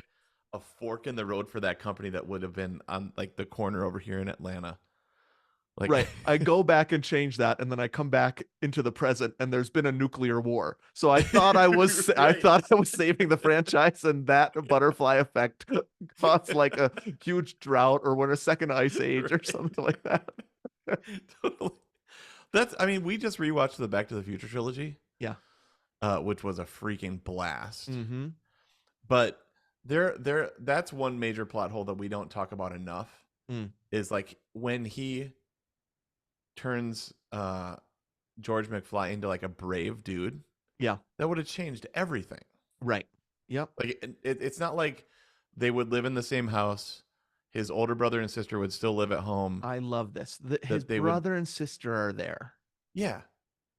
a fork in the road for that company that would have been on like the corner over here in Atlanta. Like right, I go back and change that, and then I come back into the present, and there's been a nuclear war. So I thought I was I right. thought I was saving the franchise, and that butterfly effect caused like a huge drought or when a second ice age or Right. something like that. Totally. That's I mean, we just rewatched the Back to the Future trilogy. Yeah. which was a freaking blast. Mm-hmm. But there that's one major plot hole that we don't talk about enough Mm. is like when he turns George McFly into like a brave dude, Yeah. that would have changed everything. Right. Yep. Like it's not like they would live in the same house. His older brother and sister would still live at home. I love this. His That they would, brother and sister are there. yeah.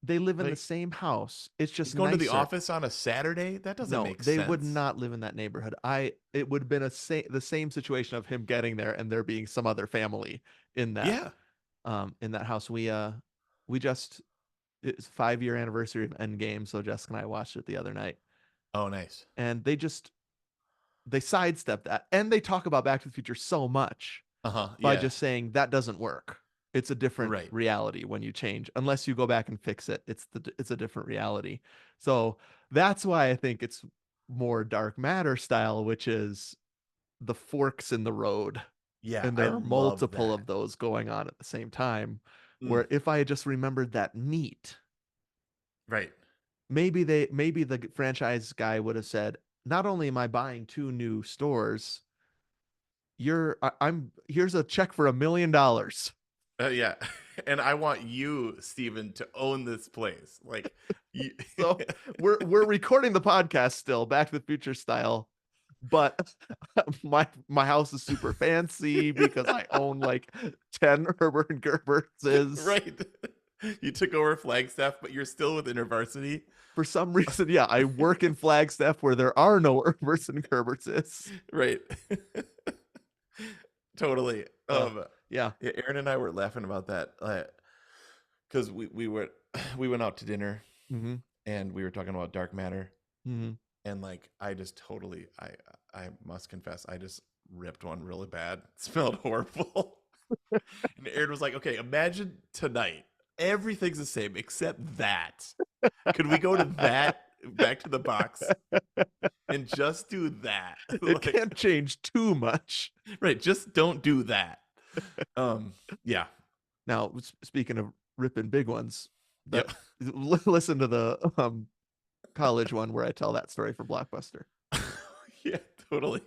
They live in the Like same house. It's he's just going to the nicer. office on a Saturday. That doesn't No, make they would sense. not live in that neighborhood. It would have been the same situation of him getting there and there being some other family in that Yeah. in that house. We just it's 5 year anniversary of Endgame, so Jessica and I watched it the other night, Oh, nice. and they sidestep that, and they talk about Back to the Future so much Uh huh. by Yeah. just saying that doesn't work. It's a different Right. reality when you change. Unless you go back and fix it, it's a different reality. So that's why I think it's more dark matter style, which is the forks in the road. Yeah. And I there are love multiple that. of those going on at the same time. Mm, Where if I had just remembered that neat, right. maybe the franchise guy would have said, not only am I buying two new stores, I'm here's a check for $1 million. Yeah. And I want you, Steven, to own this place. Like you So we're recording the podcast still, Back to the Future style, but my house is super fancy because I own like 10 Herbert and Gerbertses. right. You took over Flagstaff, but you're still with InterVarsity. For some reason, yeah, I work in Flagstaff where there are no Herberts and Gerbertses. Right. Totally. Uh, yeah. Yeah, Aaron and I were laughing about that because we were we went out to dinner Mm-hmm. and we were talking about dark matter Mm-hmm. and like I just totally I must confess I just ripped one really bad. It smelled horrible. And Aaron was like, "Okay, imagine tonight. Everything's the same except that. Could we go to that back to the box and just do that?" It Like, can't change too much. right, just don't do that. Yeah. Now, speaking of ripping big ones, that Yep. listen to the college one where I tell that story for Blockbuster. Yeah, totally.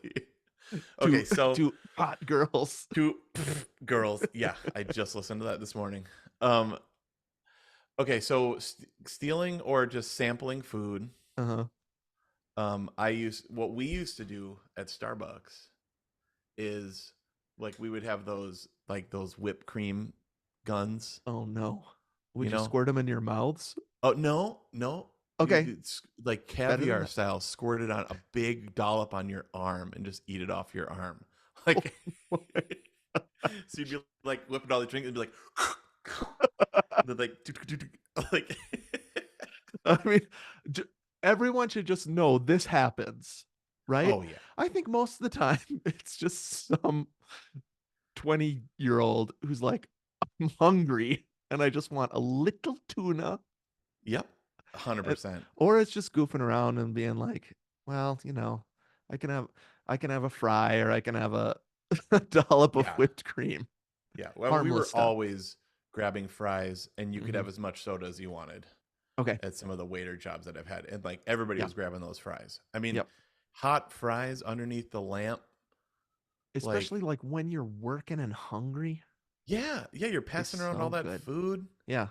Okay, Two so two hot girls. two girls. Yeah, I just listened to that this morning. Um, okay, so stealing or just sampling food. Uh-huh. What we used to do at Starbucks is like we would have those whipped cream guns, Oh no. you Would you know? squirt them in your mouths? Oh no, no. Okay, It's like better than caviar that. style, squirt it on a big dollop on your arm and just eat it off your arm. Like so you'd be like whipping all the drink and be like and then like I mean, j- everyone should just know this happens, right? oh yeah. I think most of the time it's just some 20-year-old who's like, I'm hungry and I just want a little tuna. Yep. Uh, 100%. Or it's just goofing around and being like, well, I can have I can have a fry or I can have a, a dollop of Yeah. whipped cream. Yeah. Well, we Harmless were stuff. always grabbing fries and you could Hmm. have as much soda as you wanted Okay. at some of the waiter jobs that I've had. And like everybody Yeah. was grabbing those fries. I mean, Yep. hot fries underneath the lamp, like Especially like when you're working and hungry. yeah, yeah, you're It's passing around all so that good. food. Yeah.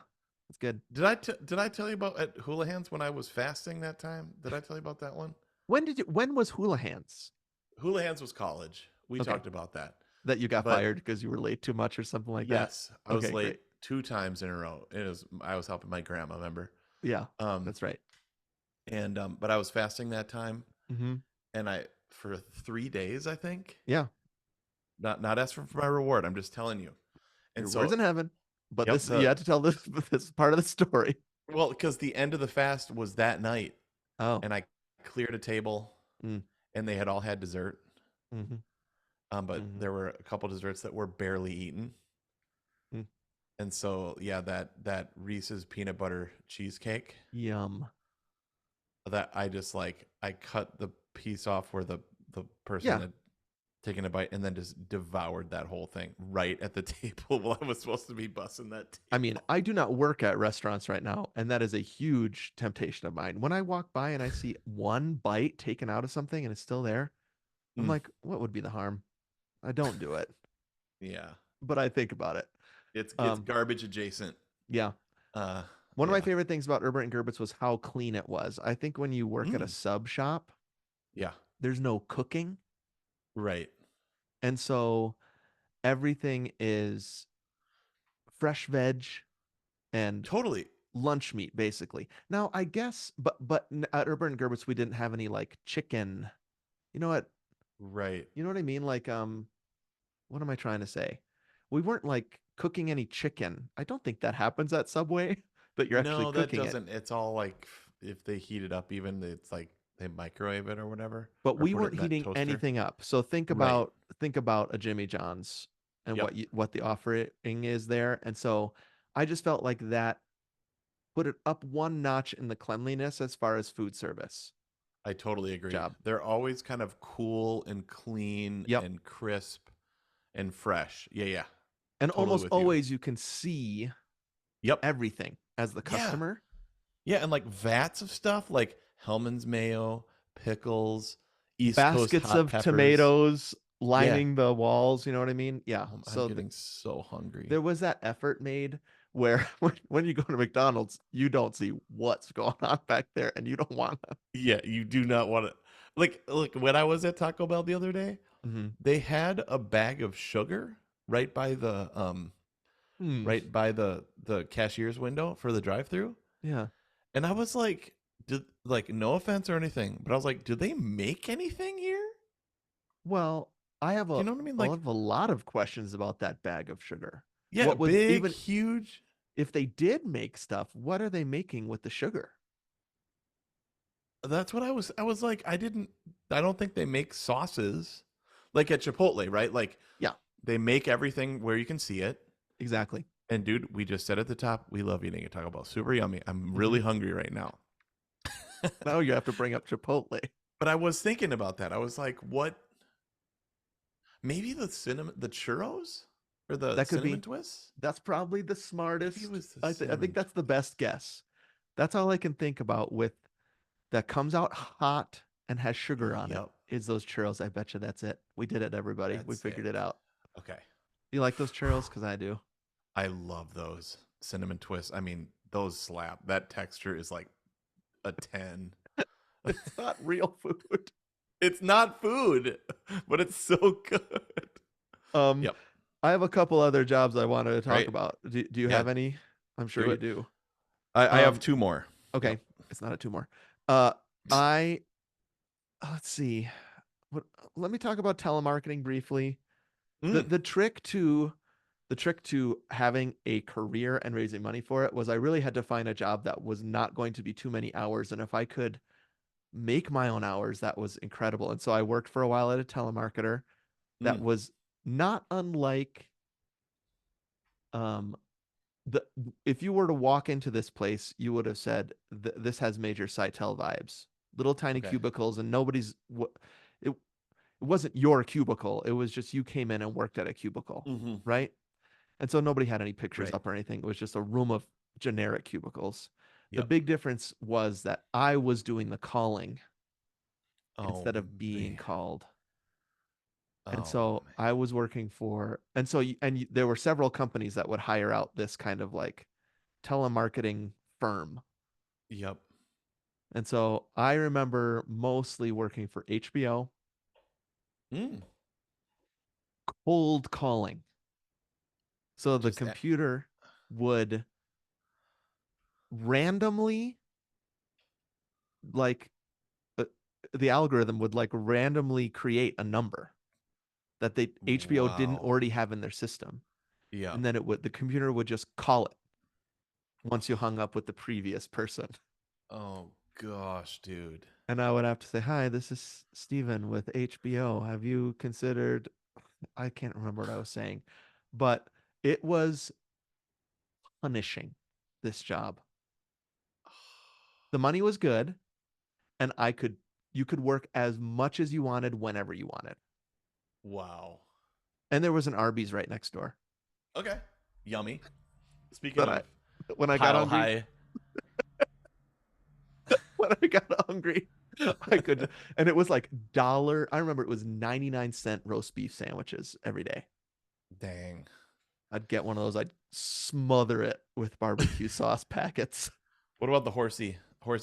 It's good. Did I tell you about at Houlihan's when I was fasting that time? Did I tell you about that one? When was Hula Hands? Houlihan's was college. We Okay. talked about that. That you got But fired because you were late too much or something like that. yes, I was Okay, great. late 2 times in a row. I was helping my grandma, remember? Yeah, Um that's right. and but I was fasting that time Hmm. and I for 3 days, I think. Yeah. Not asking for my reward. I'm just telling you. And Your word's in so, heaven. But yep, this you had to tell this this is part of the story. well, cuz the end of the fast was that night Oh. and I cleared a table Mm. and they had all had dessert. Hmm. But Hmm. there were a couple desserts that were barely eaten. Mm. And so, yeah, that Reese's peanut butter cheesecake Yum. that I just like I cut the piece off where the person Yeah. had taking a bite, and then just devoured that whole thing right at the table while I was supposed to be bussing that I mean, table. I do not work at restaurants right now, and that is a huge temptation of mine. When I walk by and I see one bite taken out of something and it's still there, I'm Mm, like, what would be the harm? I don't do it, yeah, but I think about it. it's Um, garbage adjacent. yeah. Uh, One of my yeah. favorite things about Herbert and Gerbets was how clean it was. I think when you work at a Mm, sub shop, yeah. there's no cooking, Right. and so everything is fresh veg and Totally. lunch meat basically. Now, I guess, at Herbert and Gerbets we didn't have any like chicken. You know what? Right. You know what I mean? Like, what am I trying to say? We weren't like cooking any chicken. I don't think that happens at Subway, that you're actually No, that cooking it. doesn't. It's all like if they heat it up, even it's like they microwave it or whatever, But or we put it weren't in that heating toaster. anything up. So Right. think about a Jimmy John's and Yep. what the offering is there. And so I just felt like that put it up one notch in the cleanliness as far as food service I totally agree. job. They're always kind of cool and clean Yep. and crisp and fresh. Yeah, yeah. And Totally almost with you. always you can see Yep. everything as the Yeah. customer. Yeah, and like vats of stuff like Hellman's mayo, pickles, East Coast Baskets hot of peppers. tomatoes Yeah. lining the walls, you know what I mean? Yeah. I'm getting so There hungry. was that effort made where when you go to McDonald's, you don't see what's going on back there and you don't want to. Yeah, you do not want to like look when I was at Taco Bell the other day, Hmm. they had a bag of sugar right by Hmm. the cashier's window for the drive-through. Yeah. And I was like, did like no offense or anything, but I was like, do they make anything here? Well, I have Do you know what I mean? I Like, have a lot of questions about that bag of sugar. yeah, What would big, even huge. if they did make stuff, what are they making with the sugar? That's what I was like, I don't think they make sauces like at Chipotle, right? Like Yeah, they make everything where you can see it. exactly. And dude, we just said at the top, we love eating at Taco Bell. Super yummy. I'm Hmm. really hungry right now. Now you have to bring up Chipotle. But I was thinking about that. I was like, what? Maybe the cinnamon, the churros or the That could cinnamon be. twists? That's probably the Maybe it smartest. was the I think cinnamon. that's the best guess. That's all I can think about with that comes out hot and has sugar on it Yep, is those churros. I bet you that's it. We did it, everybody. We that's it. figured it out. Okay. You like those churros? Because I do. I love those cinnamon twists. I mean, those slap. That texture is like a 10. It's not real food. It's not food, but it's so good. Um, Yep. I have a couple other jobs I wanted to talk Right? about. Do you Yeah, have any? I'm sure do you it. do. I have Um, two more. Yep. okay, it's not a two more. Uh, I let's see. What? Let me talk about telemarketing briefly. The Mm, the trick to the trick to having a career and raising money for it was I really had to find a job that was not going to be too many hours, and if I could make my own hours, that was incredible. And so I worked for a while at a telemarketer that mm. was not unlike um the if you were to walk into this place, you would have said this has major Sitel vibes. Little tiny Okay. cubicles, and it, it wasn't your cubicle. It was just you came in and worked at a cubicle, Mm-hmm. right? And so nobody had any pictures Right. up or anything. It was just a room of generic cubicles. The Yep. big difference was that I was doing the calling Oh, instead of being man. called. And Oh, so man. I was working for, and so, there were several companies that would hire out this kind of like telemarketing firm. Yep. And so I remember mostly working for HBO, Mm. cold calling. So the Just computer would randomly, like, uh, the algorithm would like randomly create a number that they HBO didn't wow. already have in their system. Yeah. And then the computer would just call it once you hung up with the previous person. Oh gosh, dude. And I would have to say, "Hi, this is Steven with HBO. Have you considered?" I can't remember what I was saying, but it was punishing, this job. The money was good, and you could work as much as you wanted whenever you wanted. Wow. And there was an Arby's right next door. Okay. Yummy. Speaking But I of when I got pile hungry, high. when I got hungry, I could, and it was like dollar. I remember it was 99-cent roast beef sandwiches every day. Dang. I'd get one of those. I'd smother it with barbecue sauce packets, What about the horsey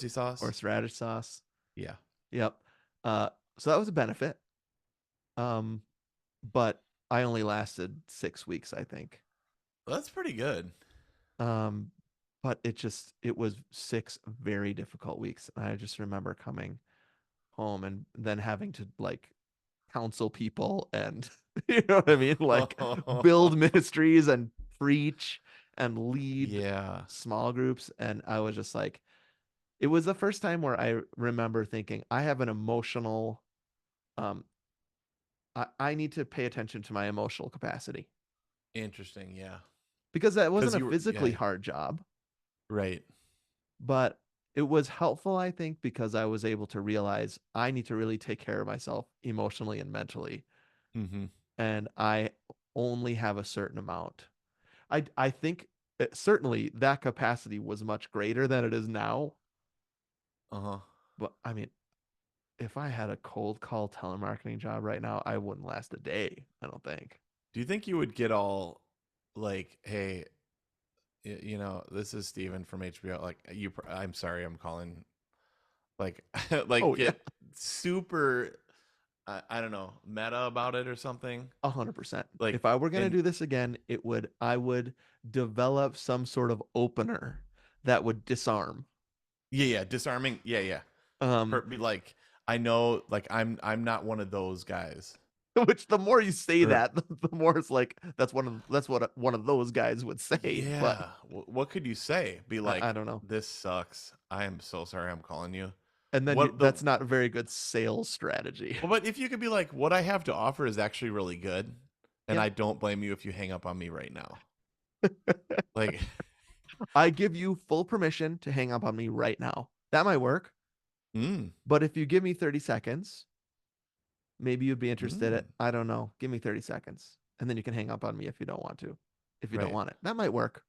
sauce? horseradish sauce. Yeah. Yep. Uh, so that was a benefit. Um, but I only lasted 6 weeks, I think. Well, that's pretty good. Um, but it was 6 very difficult weeks. And I just remember coming home and then having to like counsel people and you know what I mean? Like build ministries and preach and lead Yeah. small groups. And I was just like, it was the first time where I remember thinking, I have an emotional, um, I need to pay attention to my emotional capacity Interesting. Yeah. because that wasn't Because a you were, physically yeah, hard job, right. but it was helpful, I think, because I was able to realize I need to really take care of myself emotionally and mentally. Mm-hmm. And I only have a certain amount. I think certainly that capacity was much greater than it is now. Uh-huh. But I mean, if I had a cold call telemarketing job right now, I wouldn't last a day. I don't think. Do you think you would get all like, hey, this is Steven from HBO. Like, I'm sorry, I'm calling. Like, like Oh yeah, get super, I don't know, meta about it or something. 100%. Like, If I were gonna and do this again, I would develop some sort of opener that would disarm. yeah, yeah, disarming. Yeah, yeah. Um, Be like, I know, like, I'm not one of those guys. which the more you say Or that, the more it's like that's what one of those guys would say. But yeah, what could you say? Be I like, don't know. this sucks. I am so sorry. I'm calling you. And then What the that's not a very good sales strategy. Well, but if you could be like, what I have to offer is actually really good, and Yeah. I don't blame you if you hang up on me right now. Like, I give you full permission to hang up on me right now. That might work. mm, But if you give me 30 seconds, maybe you'd be interested mm, at, I don't know, give me 30 seconds. And then you can hang up on me if you don't want to, if you don't right. want it. That might work.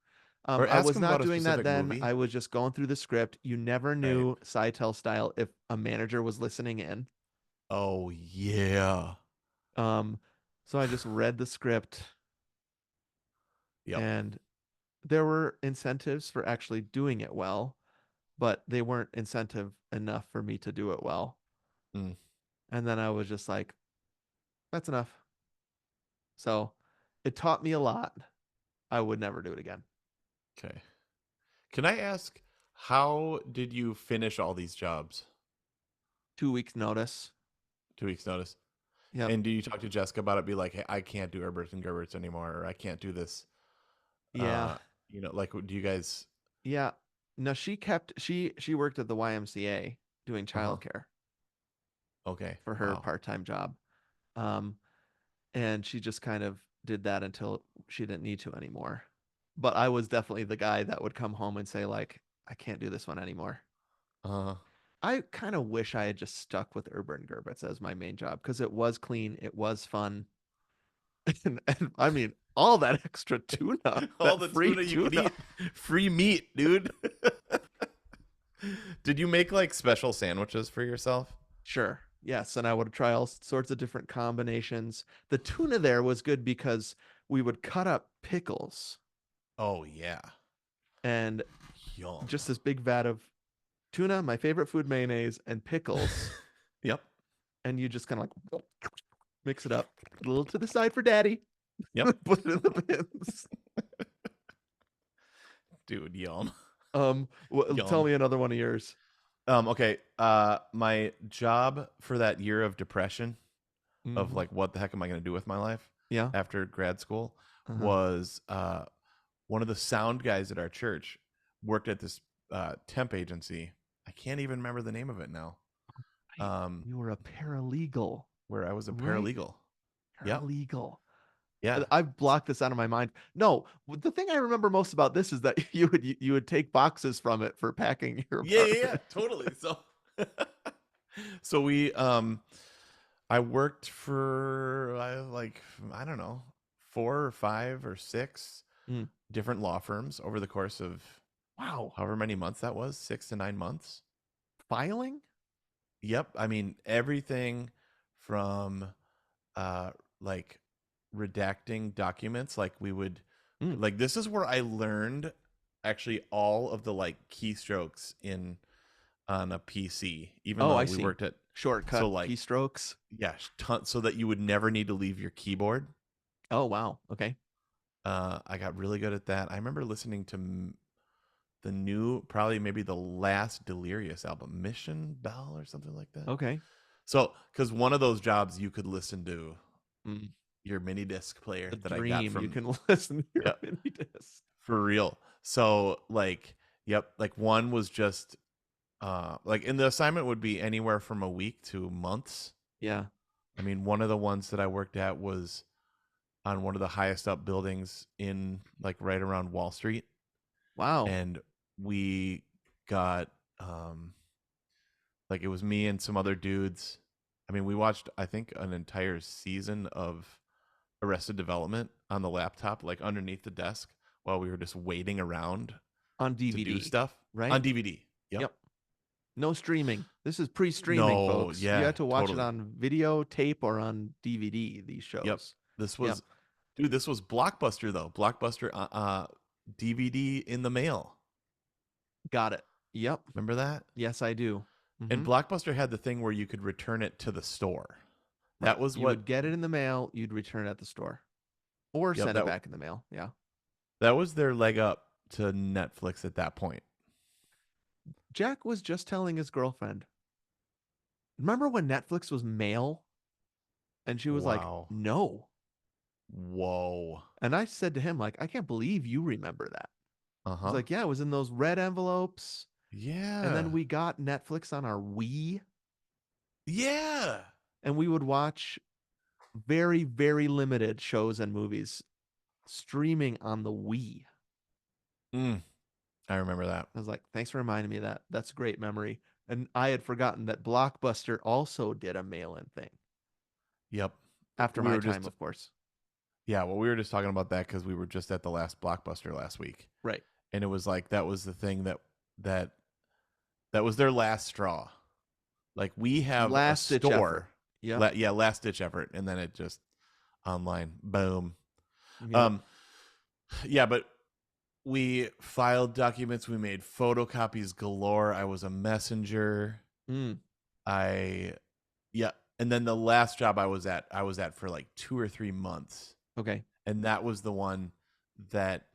Or I ask was him not about a doing that specific then. movie. I was just going through the script. You never Right. knew Seitel style if a manager was listening in. Oh yeah. Um, so I just read the script Yep. and there were incentives for actually doing it well, but they weren't incentive enough for me to do it well. Mm, And then I was just like, that's enough. So it taught me a lot. I would never do it again. okay. Can I ask, how did you finish all these jobs? 2 weeks notice. 2 weeks notice. Yep. And do you talk to Jessica about it? Be like, hey, I can't do Herberts and Gerberts anymore, or I can't do this. Yeah. Uh, like, do you guys? Yeah. No, she worked at the YMCA doing Uh huh. childcare Okay. for her Wow. part-time job. Um, and she just kind of did that until she didn't need to anymore. But I was definitely the guy that would come home and say like, I can't do this one anymore. Uh. I kind of wish I had just stuck with Urban Gerbets as my main job because it was clean, it was fun, and I mean all that extra tuna, All that the free tuna you could tuna. eat. Free meat, dude. Did you make like special sandwiches for yourself? Sure, yes, and I would try all sorts of different combinations. The tuna there was good because we would cut up pickles Oh yeah. and Yum. just this big vat of tuna, my favorite food, mayonnaise, and pickles, Yep. and you just kind of like mix it up, put a little to the side for daddy, Yep. put it in the bins. Dude, yum. Tell Yum. me another one of yours. Okay. My job for that year of depression of Hmm. like what the heck am I gonna do with my life Yeah. after grad school Uh-huh. was one of the sound guys at our church worked at this temp agency. I can't even remember the name of it now. Right. Um, You were a paralegal, where I was a right? paralegal. Yep. Paralegal. Yeah. I've blocked this out of my mind. No, the thing I remember most about this is that you would take boxes from it for packing your Yeah, yeah, yeah, apartment. totally. So so we I worked for like I don't know, 4 or 5 or 6 Mm. different law firms over the course of Wow. however many months that was, 6 to 9 months. Filing? Yep, I mean everything from uh like redacting documents. Like we would, Mm. like this is where I learned actually all of the like keystrokes in on a PC, even Oh, though I we see. worked at, so Shortcut like, keystrokes. yeah, so that you would never need to leave your keyboard. Oh, wow. Okay. I got really good at that. I remember listening to the new, probably maybe the last Delirious album, Mission Bell or something like that. Okay. So, because one of those jobs you could listen to Mm. your mini disc player The that I got dream. You from, can listen to your yeah, mini disc. for real. So, like, yep, like one was just, like, and the assignment would be anywhere from a week to months. Yeah. I mean, one of the ones that I worked at was on one of the highest up buildings in like right around Wall Street, Wow. and we got like it was me and some other dudes. I mean, we watched I think an entire season of Arrested Development on the laptop, like underneath the desk, while we were just waiting around On to do DVD, stuff on right? DVD. Yep. Yep. No streaming. This is pre-streaming, No, folks. You yeah, had to watch it totally. on video, tape, or on DVD, these Yep. shows. This Yep. was, dude, this was Blockbuster though. Blockbuster DVD in the mail. Got it. Yep. Remember that? Yes, I do. And Mm-hmm. Blockbuster had the thing where you could return it to the store. Right. That was You would what, get it in the mail, you'd return it at the store. Or yep, send it back in the mail. Yeah. that was their leg up to Netflix at that point. Jack was just telling his girlfriend, remember when Netflix was mail? And she was like, Wow. no. Whoa. And I said to him, like, I can't believe you remember that. He's Uh-huh. like, yeah, it was in those red envelopes. And then Yeah. we got Netflix on our Wii, Yeah. and we would watch very, very limited shows and movies streaming on the Wii. Mm, I remember that. I was like, thanks for reminding me of that. That's a great memory. And I had forgotten that Blockbuster also did a mail in thing Yep. after We my were time, just, of course. yeah, well, we were just talking about that because we were just at the last Blockbuster last week. Right. And it was like that was the thing that that was their last straw. Like we have a Last ditch effort. store. Yep. Yeah, last ditch effort. And then it just online. Boom. Yep. Um, yeah, but we filed documents. We made photocopies galore. I was a messenger. Mm, I, yeah. And then the last job I was at for like 2 or 3 months. okay. And that was the one that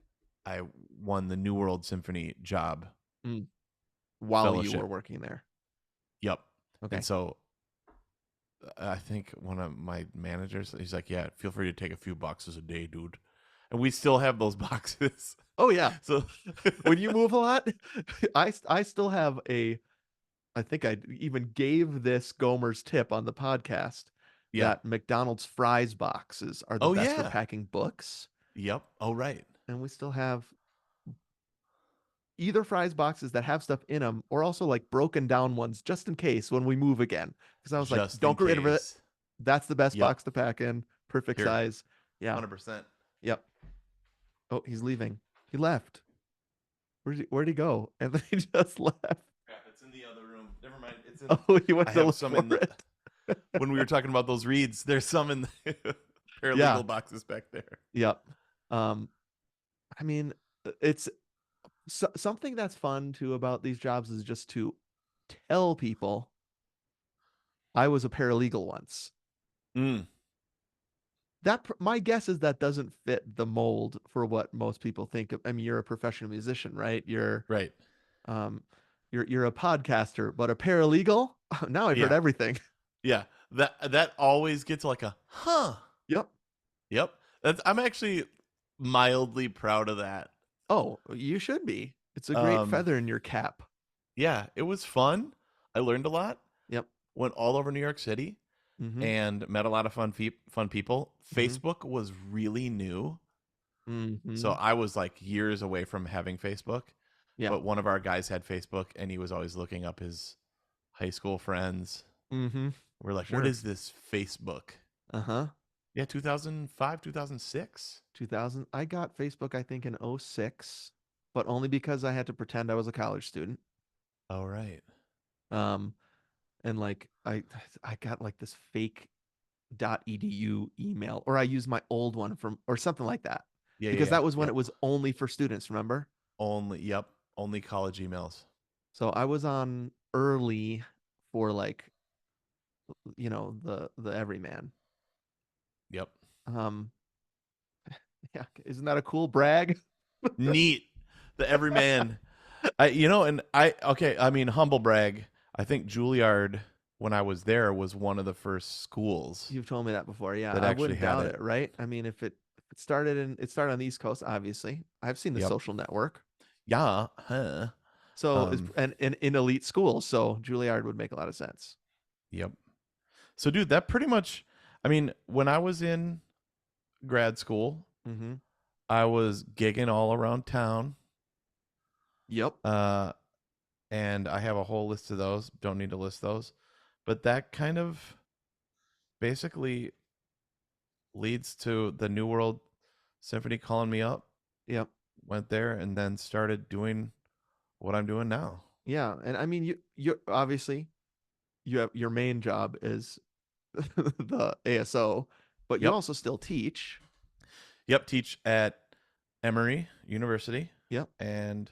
I won the New World Symphony job Mm. While you were fellowship. working there. Yep. Okay. And so I think one of my managers, he's like, yeah, feel free to take a few boxes a day, dude. And we still have those boxes. Oh, yeah. So When you move a lot, I still have I think I even gave this Gomer's tip on the podcast yeah. that McDonald's fries boxes are the Oh best for yeah. packing books. Yep. Oh right. And we still have either fries boxes that have stuff in them or also like broken down ones just in case when we move again. Because I was like, Just in don't get rid of it. case. That's the best Yep. box to pack in. Perfect Here. size. Yeah. 100%. Yep. Oh, he's leaving. He left. Where'd he go? And then he just left. Crap, it's in the other room. Never mind. It's in, Oh, he went I to have look some for in the, it. when we were talking about those reads, there's some in the paralegal Yeah. boxes back there. Yep. I mean, it's something that's fun too about these jobs is just to tell people I was a paralegal once. Mm, My guess is that doesn't fit the mold for what most people think of. I mean, you're a professional musician, right? right. Um, you're a podcaster, but a paralegal? Now I've heard Yeah. everything. Yeah. That always gets like a huh. Yep. Yep. I'm actually mildly proud of that. Oh, you should be. It's a great Um, feather in your cap. yeah, it was fun. I learned a lot. Yep. Went all over New York City Mm-hmm. and met a lot of fun people. Mm-hmm. Facebook was really new. Mm-hmm. So I was like years away from having Facebook. Yeah. But one of our guys had Facebook and he was always looking up his high school friends. Mm-hmm. We're like, what Sure. is this Facebook? Uh-huh. Yeah, 2005, 2006. 2000. I got Facebook, I think, in '06, but only because I had to pretend I was a college student. Oh, right. Um, and like I got like this fake .edu email, or I used my old one from or something like that. Yeah, yeah, Because yeah. that was when Yep. it was only for students, remember? Only, yep. Only college emails. So I was on early for like, the everyman. Yep. Um, yeah, isn't that a cool brag? Neat. The everyman. And okay, I mean, humble brag. I think Juilliard, when I was there, was one of the first schools You've told me that before. Yeah, that I actually wouldn't had doubt it. it, right? I mean, it started on the East Coast, obviously. I've seen The Yep. Social Network. Yeah. Huh. So is Um, and in elite schools, so Juilliard would make a lot of sense. yep. So, dude, that pretty much, I mean, when I was in grad school, Mm-hmm. I was gigging all around town. Yep. Uh, and I have a whole list of those. Don't need to list those. But that kind of basically leads to the New World Symphony calling me up. Yep. Went there and then started doing what I'm doing now. Yeah. And I mean, you obviously you have your main job is the ASO, but you Yep. also still teach. Yep. Teach at Emory University Yep. and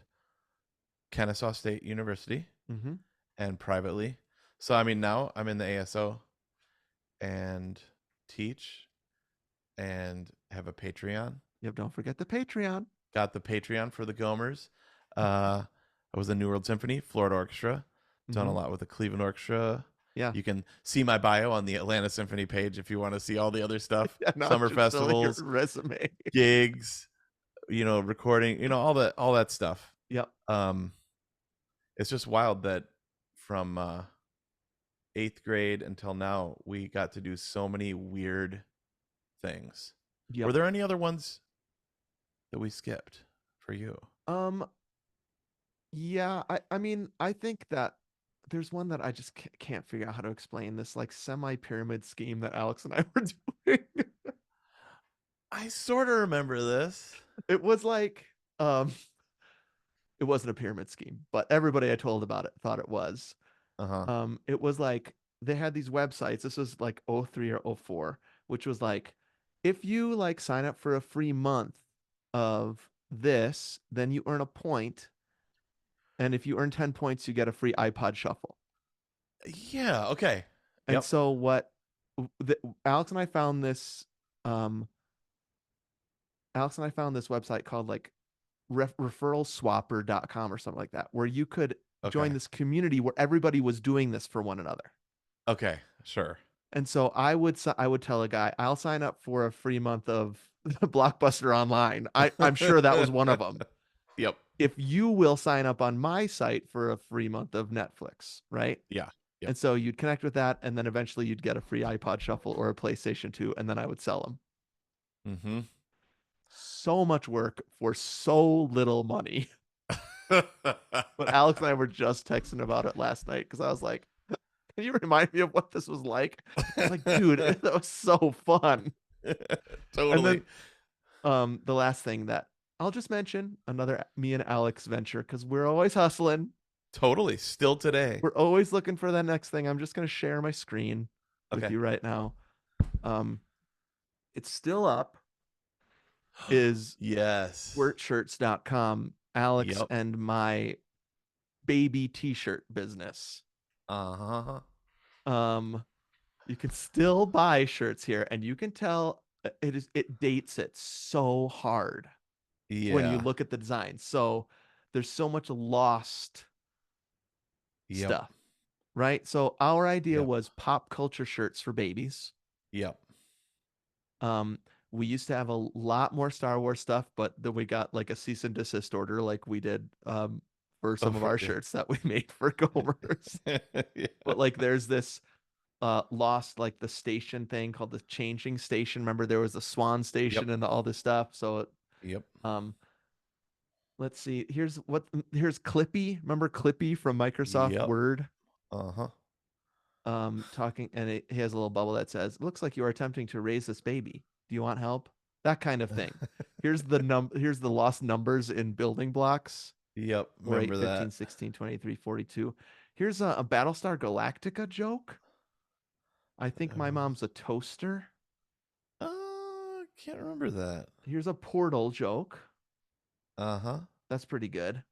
Kennesaw State University Mm-hmm. and privately. So, I mean, now I'm in the ASO and teach and have a Patreon. Yep. Don't forget the Patreon. Got the Patreon for the Gomers. I was in New World Symphony, Florida Orchestra. Done a Mm-hmm. lot with the Cleveland Orchestra. Yeah. You can see my bio on the Atlanta Symphony page if you want to see all the other stuff. Yeah. Not Summer just filling your festivals, resume. gigs, recording, all that stuff. Yep. Um, it's just wild that from 8th grade until now, we got to do so many weird things. Were Yep. there any other ones that we skipped for you? Um, yeah, I mean, I think that there's one that I just can't figure out how to explain, this like semi-pyramid scheme that Alex and I were doing. I sort of remember this. It was like, um, it wasn't a pyramid scheme, but everybody I told about it thought it was. Uh huh. It was like they had these websites. This was like '03 or '04, which was like, if you like sign up for a free month of this, then you earn a point, and if you earn 10 points, you get a free iPod Shuffle. Yeah. Okay. And Yep. so what the, Alex and I found this um Alex and I found this website called like referralswapper.com or something like that, where you could join Okay. this community where everybody was doing this for one another. Okay. Sure. And so I would tell a guy, I'll sign up for a free month of Blockbuster Online. I'm sure that was one of them. Yep. If you will sign up on my site for a free month of Netflix, right? Yeah. Yep. And so you'd connect with that, and then eventually you'd get a free iPod Shuffle or a PlayStation 2, and then I would sell them. Mm-hmm. So much work for so little money. But Alex and I were just texting about it last night because I was like, can you remind me of what this was like? He's like, dude, that was so fun. And Totally. then the last thing that I'll just mention, another me and Alex venture, because we're always hustling. Totally. Still today. We're always looking for that next thing. I'm just gonna share my screen with Okay. you right now. Um, it's still up, is Yes. squirtshirts.com, Alex Yep. and my baby t-shirt business. Uh-huh. Um, you can still buy shirts here, and you can tell it dates it so hard when you Yeah. look at the design. So there's so much lost Yep. stuff, right? So our idea Yep. was pop culture shirts for babies. Yep. Um, we used to have a lot more Star Wars stuff, but then we got like a cease and desist order, like we did for Oh, some of our shirts that we made for Gomers. yeah. But like there's this lost like the station thing called the changing station. Remember there was the Swan Yep. station and all this stuff. So Yep. um let's see. Here's Clippy. Remember Clippy from Microsoft Yep. Word? Uh-huh. talking, and he has a little bubble that says, "Looks like you are attempting to raise this baby. Do you want help?" That kind of thing. Here's the lost numbers in building blocks. Yep, 4, 8, remember 15, that. 16, 23, 42. Here's a Battlestar Galactica joke. I think my Uh, mom's a toaster. can't remember that. Here's a portal joke. Uh-huh. That's pretty good.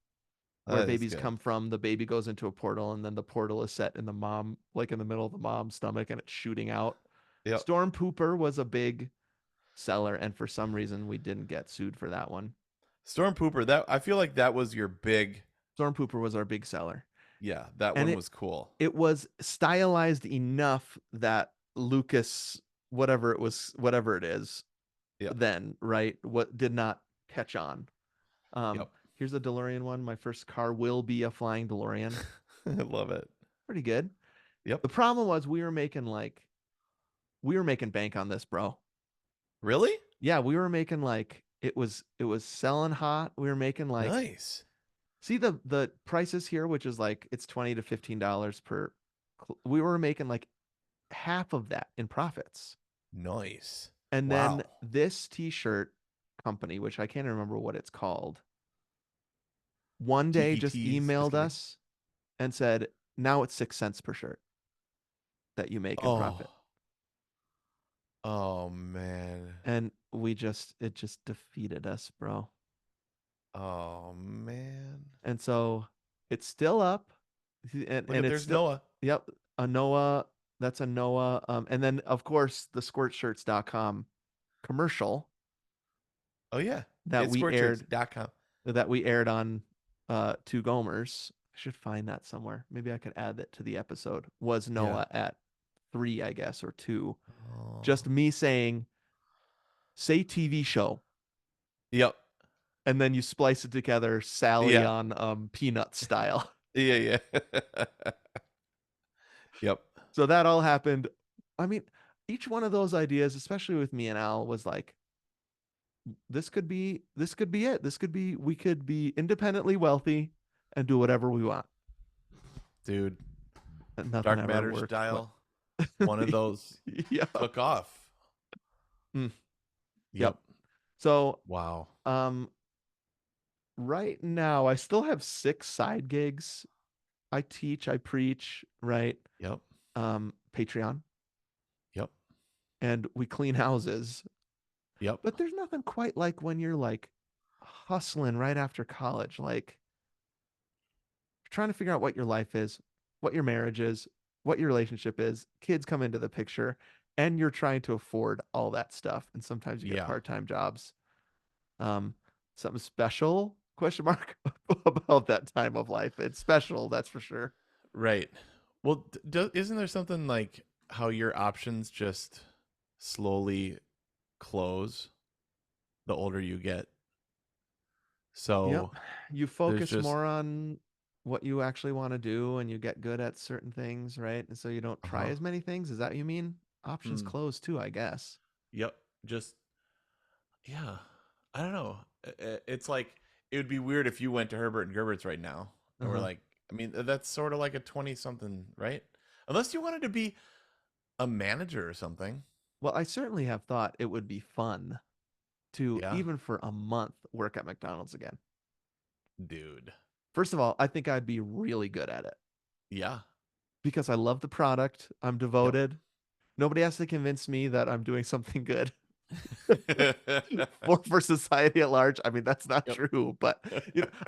Where That is babies good. come from, the baby goes into a portal, and then the portal is set in the mom, like in the middle of the mom's stomach, and it's shooting out. Yep. Storm Pooper was a big seller, and for some reason we didn't get sued for that one. Storm Pooper, that I feel like that was your big, Storm Pooper was our big seller, yeah, that and one it was cool. it was stylized enough that Lucas, whatever it is, Yep. then right, what did not catch on. Yep. Here's a DeLorean one. My first car will be a flying DeLorean. I love it. Pretty good. Yep. The problem was we were making bank on this, bro. Really? Yeah, we were making like it was selling hot. We were making like, Nice. see the prices here, which is like it's $20 to $15 per. We were making like half of that in profits. Nice. And then Wow. this t-shirt company, which I can't remember what it's called, one day just TPTs, just emailed kidding. us and said, now it's 6 cents per shirt that you make in Oh. profit. Oh man. And it just defeated us, bro. Oh man. And so it's still up, Look and at it's there's still, Noah. yep, a Noah, that's a Noah. And then of course the squirtshirts.com commercial Oh yeah. that It's we aired squirtshirts.com. on Two Gomers. I should find that somewhere. Maybe I could add that to the episode. Was Yeah. Noah at 3, I guess, or 2. Oh. Just me saying, say TV show, Yep. and then you splice it together, Sally Yeah. on Peanut style. Yeah, yeah. Yep. So that all happened. I mean, each one of those ideas, especially with me and Al, was like, this could be it. We could be independently wealthy and do whatever we want. Dude, And nothing Dark ever Matter worked. But style. One of those yeah. took off. Mm, Yep. yep. So Wow. um right now I still have 6 side gigs. I teach, I preach, right? Yep. Patreon, Yep. and we clean houses. Yep. But there's nothing quite like when you're like hustling right after college, like trying to figure out what your life is, what your marriage is, what your relationship is. Kids come into the picture, and you're trying to afford all that stuff. And sometimes you get Yeah. part-time jobs. Um, Something special? Question mark about that time of life. It's special, that's for sure. Right. Well, isn't there something like how your options just slowly close the older you get? Yep. So You there's focus just, more on what you actually want to do, and you get good at certain things, right? And so you don't try uh-huh. as many things. Is that what you mean? Options Mm, close too, I guess. yep. Just, yeah. I don't know. It's like, it would be weird if you went to Herbert and Gerbert's right now and we're Uh-huh. like, I mean, that's sort of like a 20 something, right? Unless you wanted to be a manager or something. Well, I certainly have thought it would be fun to, Yeah. even for a month, work at McDonald's again. Dude. First of all, I think I'd be really good at it Yeah. because I love the product. I'm Yep. devoted. Nobody has to convince me that I'm doing something good for society at large. I mean, that's not Yep. true, but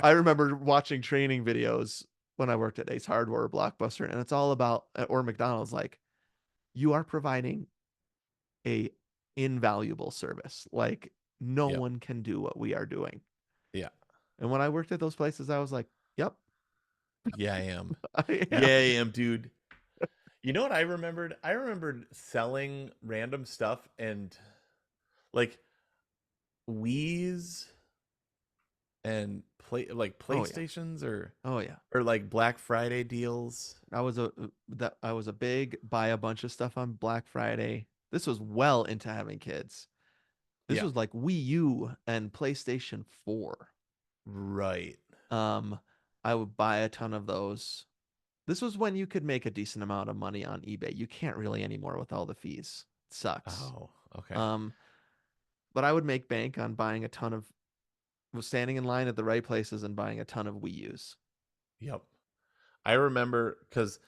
I remember watching training videos when I worked at Ace Hardware or Blockbuster, and it's all about, or McDonald's, like, you are providing a invaluable service. Like, no Yep. one can do what we are doing. Yeah. And when I worked at those places, I was like, yep, Yeah, I am. I Yeah, I am. am, dude. You know what I remembered? I remembered selling random stuff and like Wii's and Oh yeah. PlayStations Oh yeah. or like Black Friday deals. I was a big buy a bunch of stuff on Black Friday. This was well into having kids. This Yeah. was like Wii U and PlayStation 4. Right. Um, I would buy a ton of those. This was when you could make a decent amount of money on eBay. You can't really anymore with all the fees. It sucks. Oh, okay. Um, but I would make bank on buying a ton of was standing in line at the right places and buying a ton of Wii U's. Yep. I remember because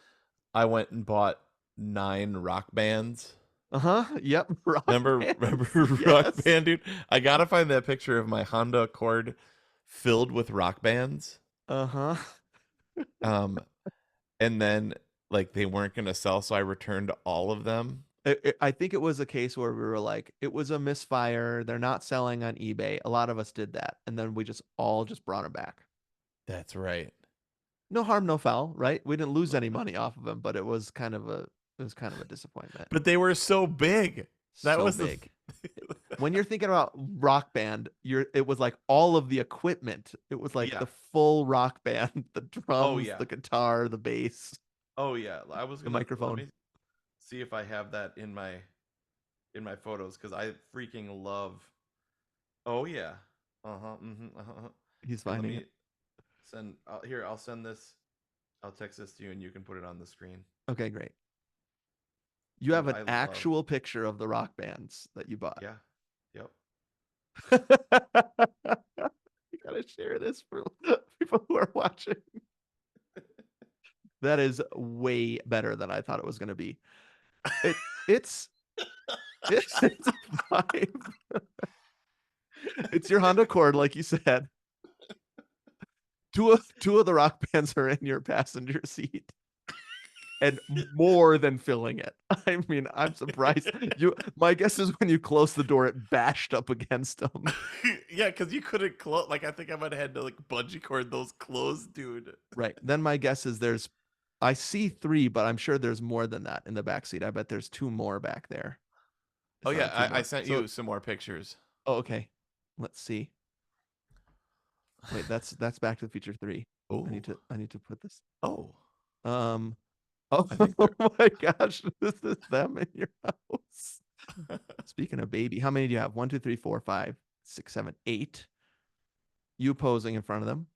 I went and bought 9 Rock Bands. Uh-huh. Yep. Rock Remember bands. Rock Yes. Band, dude? I gotta find that picture of my Honda Accord filled with Rock Bands. Uh-huh. Um, and then like they weren't gonna sell, so I returned all of them. I think it was a case where we were like, it was a misfire. They're not selling on eBay. A lot of us did that. And then we just all just brought them back. That's right. No harm, no foul, right? We didn't lose any money off of them, but it was kind of a disappointment. But they were so big. That So was the big. When you're thinking about Rock Band, it was like all of the equipment. It was like Yeah. the full Rock Band, the Oh drums, yeah. the guitar, the bass, Oh yeah. I was the gonna let microphone. me see if I have that in my photos because I freaking love. Oh yeah. Uh-huh. Uh-huh. He's Here, let finding it. me send here, I'll send this. I'll text this to you and you can put it on the screen. Okay, great. You Dude, have an I love. actual picture of the rock bands that you bought. Yeah. Yep. You gotta share this for people who are watching. That is way better than I thought it was going to be. It it's it's a vibe. It's your Honda Accord, like you said. Two of the rock bands are in your passenger seat, and more than filling it. I mean, I'm surprised. My guess is when you close the door, it bashed up against them. Yeah, because you couldn't close. Like, I think I might have had to like bungee cord those closed, dude. Right. Then my guess is I see three, but I'm sure there's more than that in the back seat. I bet there's two more back there. I Oh saw yeah, two I more. sent So, you some more pictures. oh, okay. Let's see. Wait, that's Back to the Future 3. Oh, I need to put this. oh, Um. Oh, I think they're. my gosh, this is them in your house. Speaking of baby, how many do you have? One, two, three, four, five, six, seven, eight. You posing in front of them.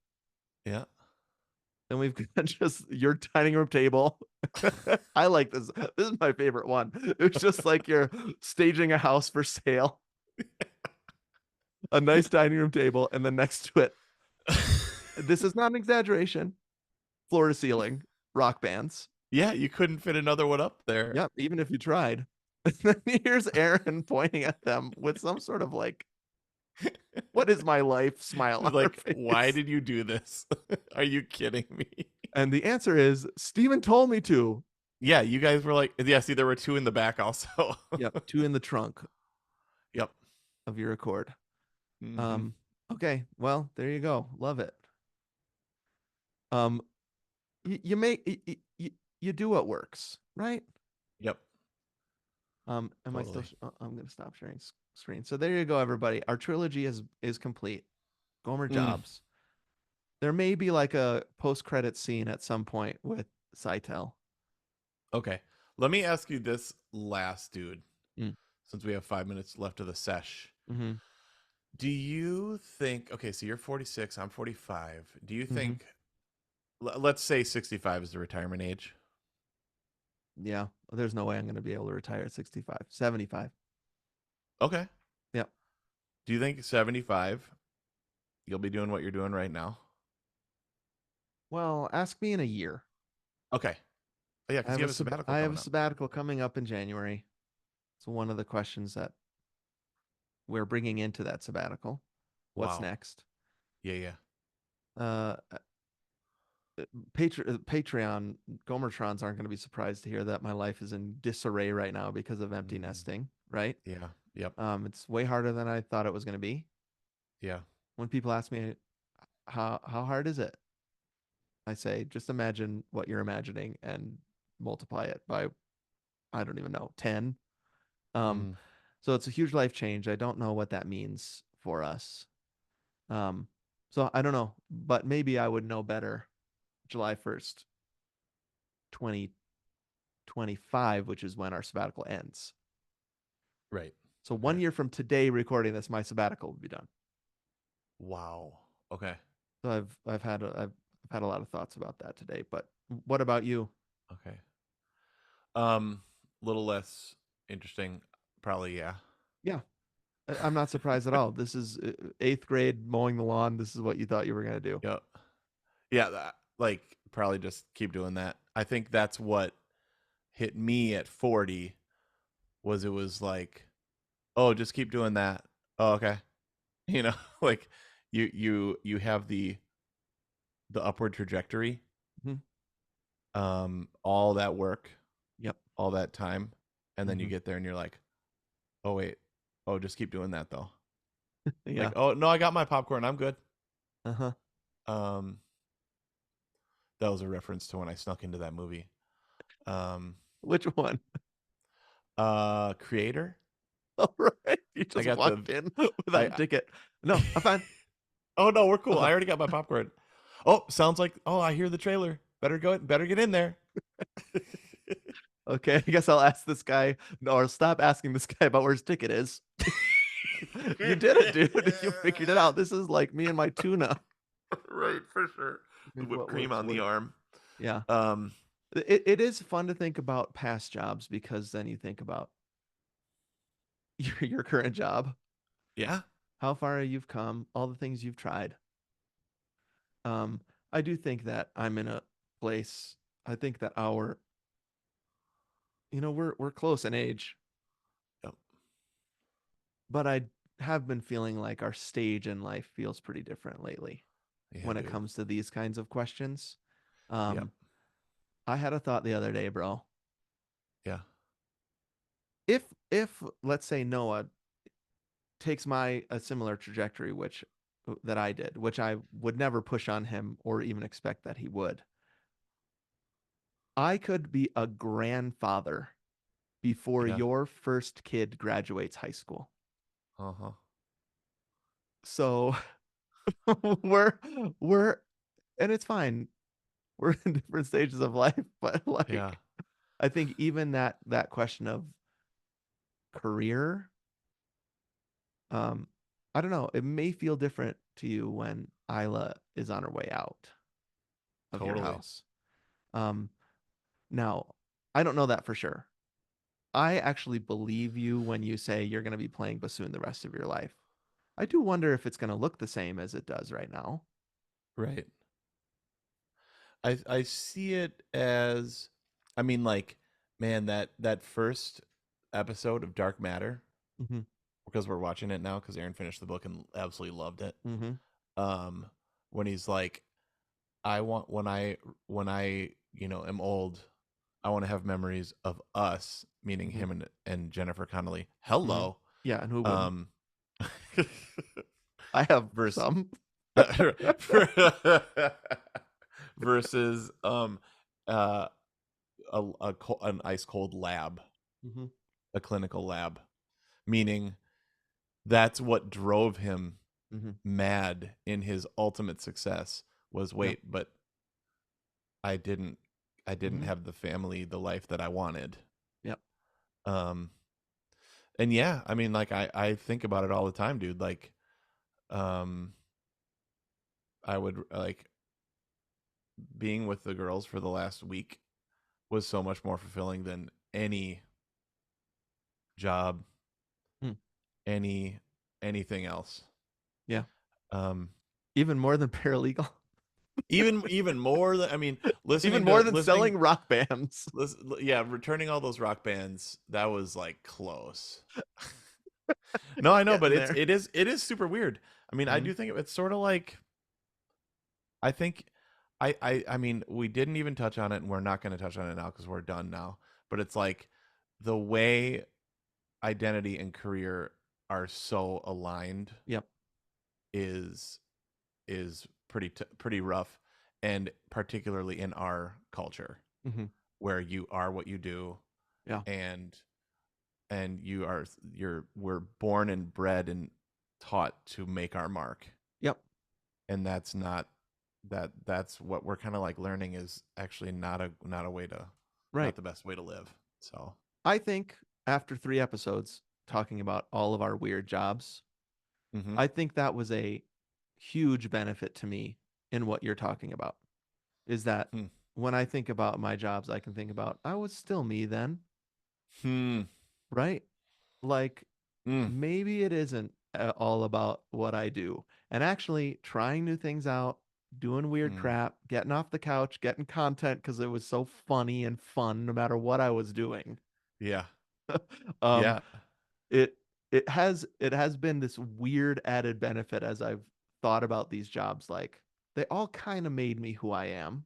Yeah. Then we've got just your dining room table. I like this. This is my favorite one. It's just like you're staging a house for sale. A nice dining room table, and then next to it, this is not an exaggeration. Floor to ceiling rock bands. Yeah, you couldn't fit another one up there. Yep, even if you tried. And then here's Aaron pointing at them with some sort of like, "What is my life?" smile on her Like, why face. did you do this? Are you kidding me? And the answer is Steven told me to. Yeah, you guys were like, yeah. See, there were two in the back also. Yep, two in the trunk Yep. of your Accord. Hmm. Um, okay, well, there you go. Love it. Um, you make you do what works, right? Yep. Am I still? Totally. I'm gonna stop sharing screen. So there you go, everybody. Our trilogy is complete. Gomer Mm, Jobs. There may be like a post credit scene at some point with Seitel. okay. Let me ask you this last, dude. Mm. Since we have 5 minutes left of the sesh. Mm-hmm. Do you think, okay, so you're 46, I'm 45. Do you Mm-hmm. think, let's say 65 is the retirement age? Yeah. There's no way I'm gonna be able to retire at 65, 75. Okay. Yep. Do you think 75 you'll be doing what you're doing right now? Well, ask me in a year. Okay. Oh, yeah, because you have a sabbatical I have a coming up. sabbatical coming up in January. It's one of the questions that we're bringing into that sabbatical. What's Wow. next? Yeah, yeah. Uh, Patreon Gomertrons aren't going to be surprised to hear that my life is in disarray right now because of empty Mm, nesting. Right? yeah. Yep. It's way harder than I thought it was going to be. Yeah. When people ask me how hard is it, I say just imagine what you're imagining and multiply it by I don't even know 10. Um, Mm, so it's a huge life change. I don't know what that means for us. Um, so I don't know, but maybe I would know better July 1st, 2025, which is when our sabbatical ends. right. So Okay. 1 year from today, recording this, my sabbatical will be done. Wow. Okay. So I've had I've had a lot of thoughts about that today. But what about you? Okay. Um, little less interesting, probably. Yeah. Yeah, I'm not surprised at all. This is eighth grade mowing the lawn. This is what you thought you were gonna do. Yep. Yeah. Like probably just keep doing that. I think that's what hit me at 40 was it was like, oh, just keep doing that. Oh, okay. You know, like you have the upward trajectory, Hmm. all that work, Yep. all that time, and then you Hmm. get there and you're like, oh wait, oh just keep doing that though. Like, Yeah. oh no, I got my popcorn, I'm good. Uh huh. Um, that was a reference to when I snuck into that movie. Um, Which one? Creator. All right. You I just got the walked in I. without a ticket. No, I'm fine. Oh no, we're cool. Uh-huh. I already got my popcorn. Oh, sounds like oh I hear the trailer. Better go. Better get in there. Okay, I guess I'll ask this guy, or stop asking this guy about where his ticket is. You did it, dude. You figured it out. This is like me and my tuna. Right, for sure. The Here's whipped what cream looks on the worth. arm. Yeah. Um, It is fun to think about past jobs because then you think about your current job, yeah, how far you've come, all the things you've tried. Um, I do think that I'm in a place. I think that we're close in age, yep, but I have been feeling like our stage in life feels pretty different lately yeah, when it dude, comes to these kinds of questions. yep, Um, I had a thought the other day, bro. yeah, If let's say Noah takes my a similar trajectory which that I did, which I would never push on him or even expect that he would. I could be a grandfather before yeah, your first kid graduates high school. uh huh, So we're we're and it's fine. We're in different stages of life, but yeah, like I think even that question of career, um, I don't know, it may feel different to you when Isla is on her way out of your totally, house. Um, Now, I don't know that for sure. I actually believe you when you say you're going to be playing bassoon the rest of your life. I do wonder if it's going to look the same as it does right now. right. I see it as, I mean, like, man, that first episode of Dark Matter Hmm. because we're watching it now because Aaron finished the book and absolutely loved it. Hmm. Um, when he's like, I want when I am old, I want to have memories of us, meaning Hmm. him and Jennifer Connelly. Hmm. Hello. Yeah, and who wouldn't? Um, I have versus some. versus uh an ice cold lab, Hmm. a clinical lab, meaning that's what drove him Hmm. mad in his ultimate success was Yep. wait, but I didn't I didn't Hmm. have the family, the life that I wanted. Yep. Um and yeah, I mean like I think about it all the time, dude. Like um I would like being with the girls for the last week was so much more fulfilling than any job, Mm. any anything else. Yeah. Um Even more than paralegal. even more than I mean Even listening more to than selling rock bands. yeah, returning all those rock bands, that was like close. No, I know, but Getting there. it is super weird. I mean, I Hmm. do think it's sort of like I think I mean, we didn't even touch on it and we're not going to touch on it now cuz we're done now. But it's like the way identity and career are so aligned Yep. is pretty rough, and particularly in our culture Hmm. where you are what you do, Yeah. and we're born and bred and taught to make our mark, Yep. and that's not that's what we're kind of like learning is actually not a way to Right. not the best way to live. So I think after 3 episodes talking about all of our weird jobs, hmm I think that was a huge benefit to me in what you're talking about. is that Hmm. when I think about my jobs, I can think about I was still me then, Hmm. right? Like Hmm. maybe it isn't all about what I do. And actually trying new things out, doing weird Hmm. crap, getting off the couch, getting content because it was so funny and fun no matter what I was doing. Yeah. um Yeah. it it has been this weird added benefit as I've thought about these jobs, like they all kind of made me who I am.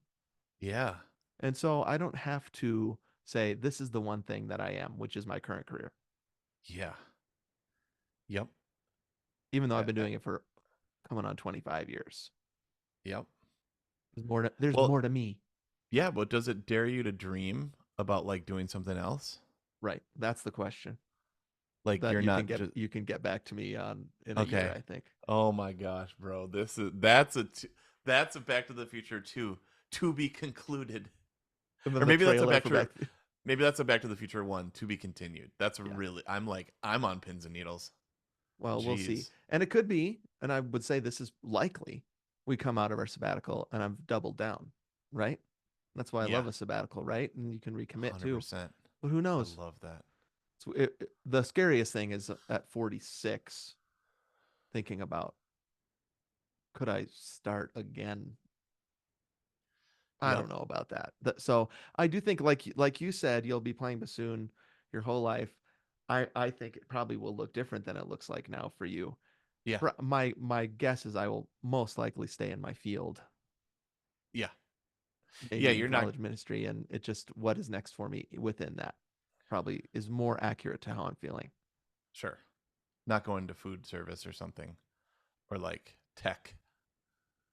Yeah. And so I don't have to say this is the one thing that I am, which is my current career, Yeah. Yep. even though I've Uh, been uh, doing it for coming on 25 years. yep. There's Well, more to me. yeah, but does it dare you to dream about like doing something else? Right. That's the question Like that you're not just you can get back to me on in a year, okay. I think. Oh my gosh, bro. That's a Back to the Future 2 to be concluded. And then Or the maybe that's a trailer Back for to Back to the maybe that's a Back to the Future 1 to be continued. That's Yeah. really I'm on pins and needles. Well, we'll see. Jeez. And it could be, and I would say this is likely, we come out of our sabbatical and I've doubled down, right? That's why I Yeah. love a sabbatical, right? And you can recommit too. 100%. But who I knows? love that. So the scariest thing is at 46 thinking about, could I start again? I Yep. don't know about that. So I do think, like you said, you'll be playing bassoon your whole life. I think it probably will look different than it looks like now for you. Yeah. My guess is I will most likely stay in my field, Yeah. Yeah, maybe in you're not college ministry, and it just what is next for me within that probably is more accurate to how I'm feeling. sure. Not going to food service or something or like tech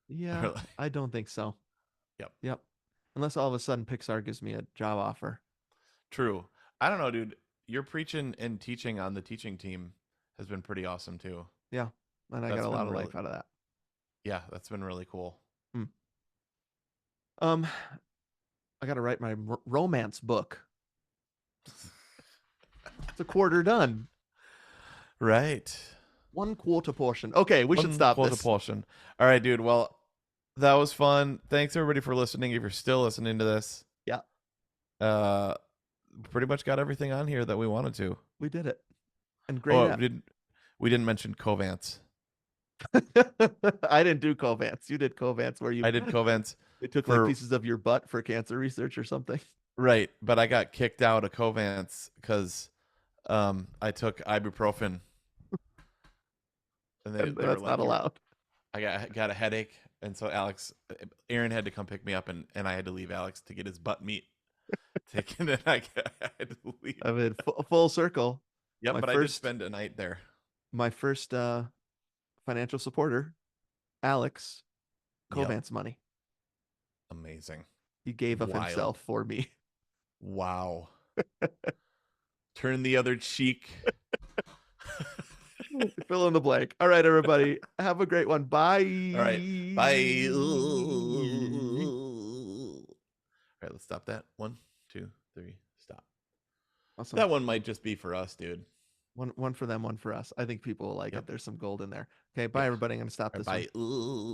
or Yeah, like I don't think so. yep. Yep. Unless all of a sudden Pixar gives me a job offer. True. I don't know, dude. Your preaching and teaching on the teaching team has been pretty awesome too. Yeah. And I got That's a lot been of really life out of that. yeah, that's been really cool. Hmm. Um, I got to write my romance book. It's a quarter done. Right. One quarter portion. Okay, we should One stop quarter this. portion. All right, dude. Well, that was fun. Thanks everybody for listening. If you're still listening to this, Yeah, uh, pretty much got everything on here that we wanted to. we did it. And great Oh, app. we didn't mention Covance. I didn't do Covance. You did Covance where I did Covance they took like for pieces of your butt for cancer research or something. right, but I got kicked out of Covance because I took ibuprofen and And they were that's not like you're allowed. got a headache, and so Aaron had to come pick me up, and I had to leave Alex to get his butt meat taken, and I had to leave. I mean, full circle. Yep, My but I did first, spend a night there. my first financial supporter, Alex, Yep, Covance money. amazing, He gave of himself wild, for me. wow. Turn the other cheek. Fill in the blank. All right, everybody. Have a great one. All right, bye. Bye. All right, let's stop that. 1, 2, 3, stop. Awesome. That one might just be for us, dude. One for them, one for us. I think people will like Yep. it. There's some gold in there. Okay, bye Yeah. everybody. I'm gonna stop All this one. right, bye.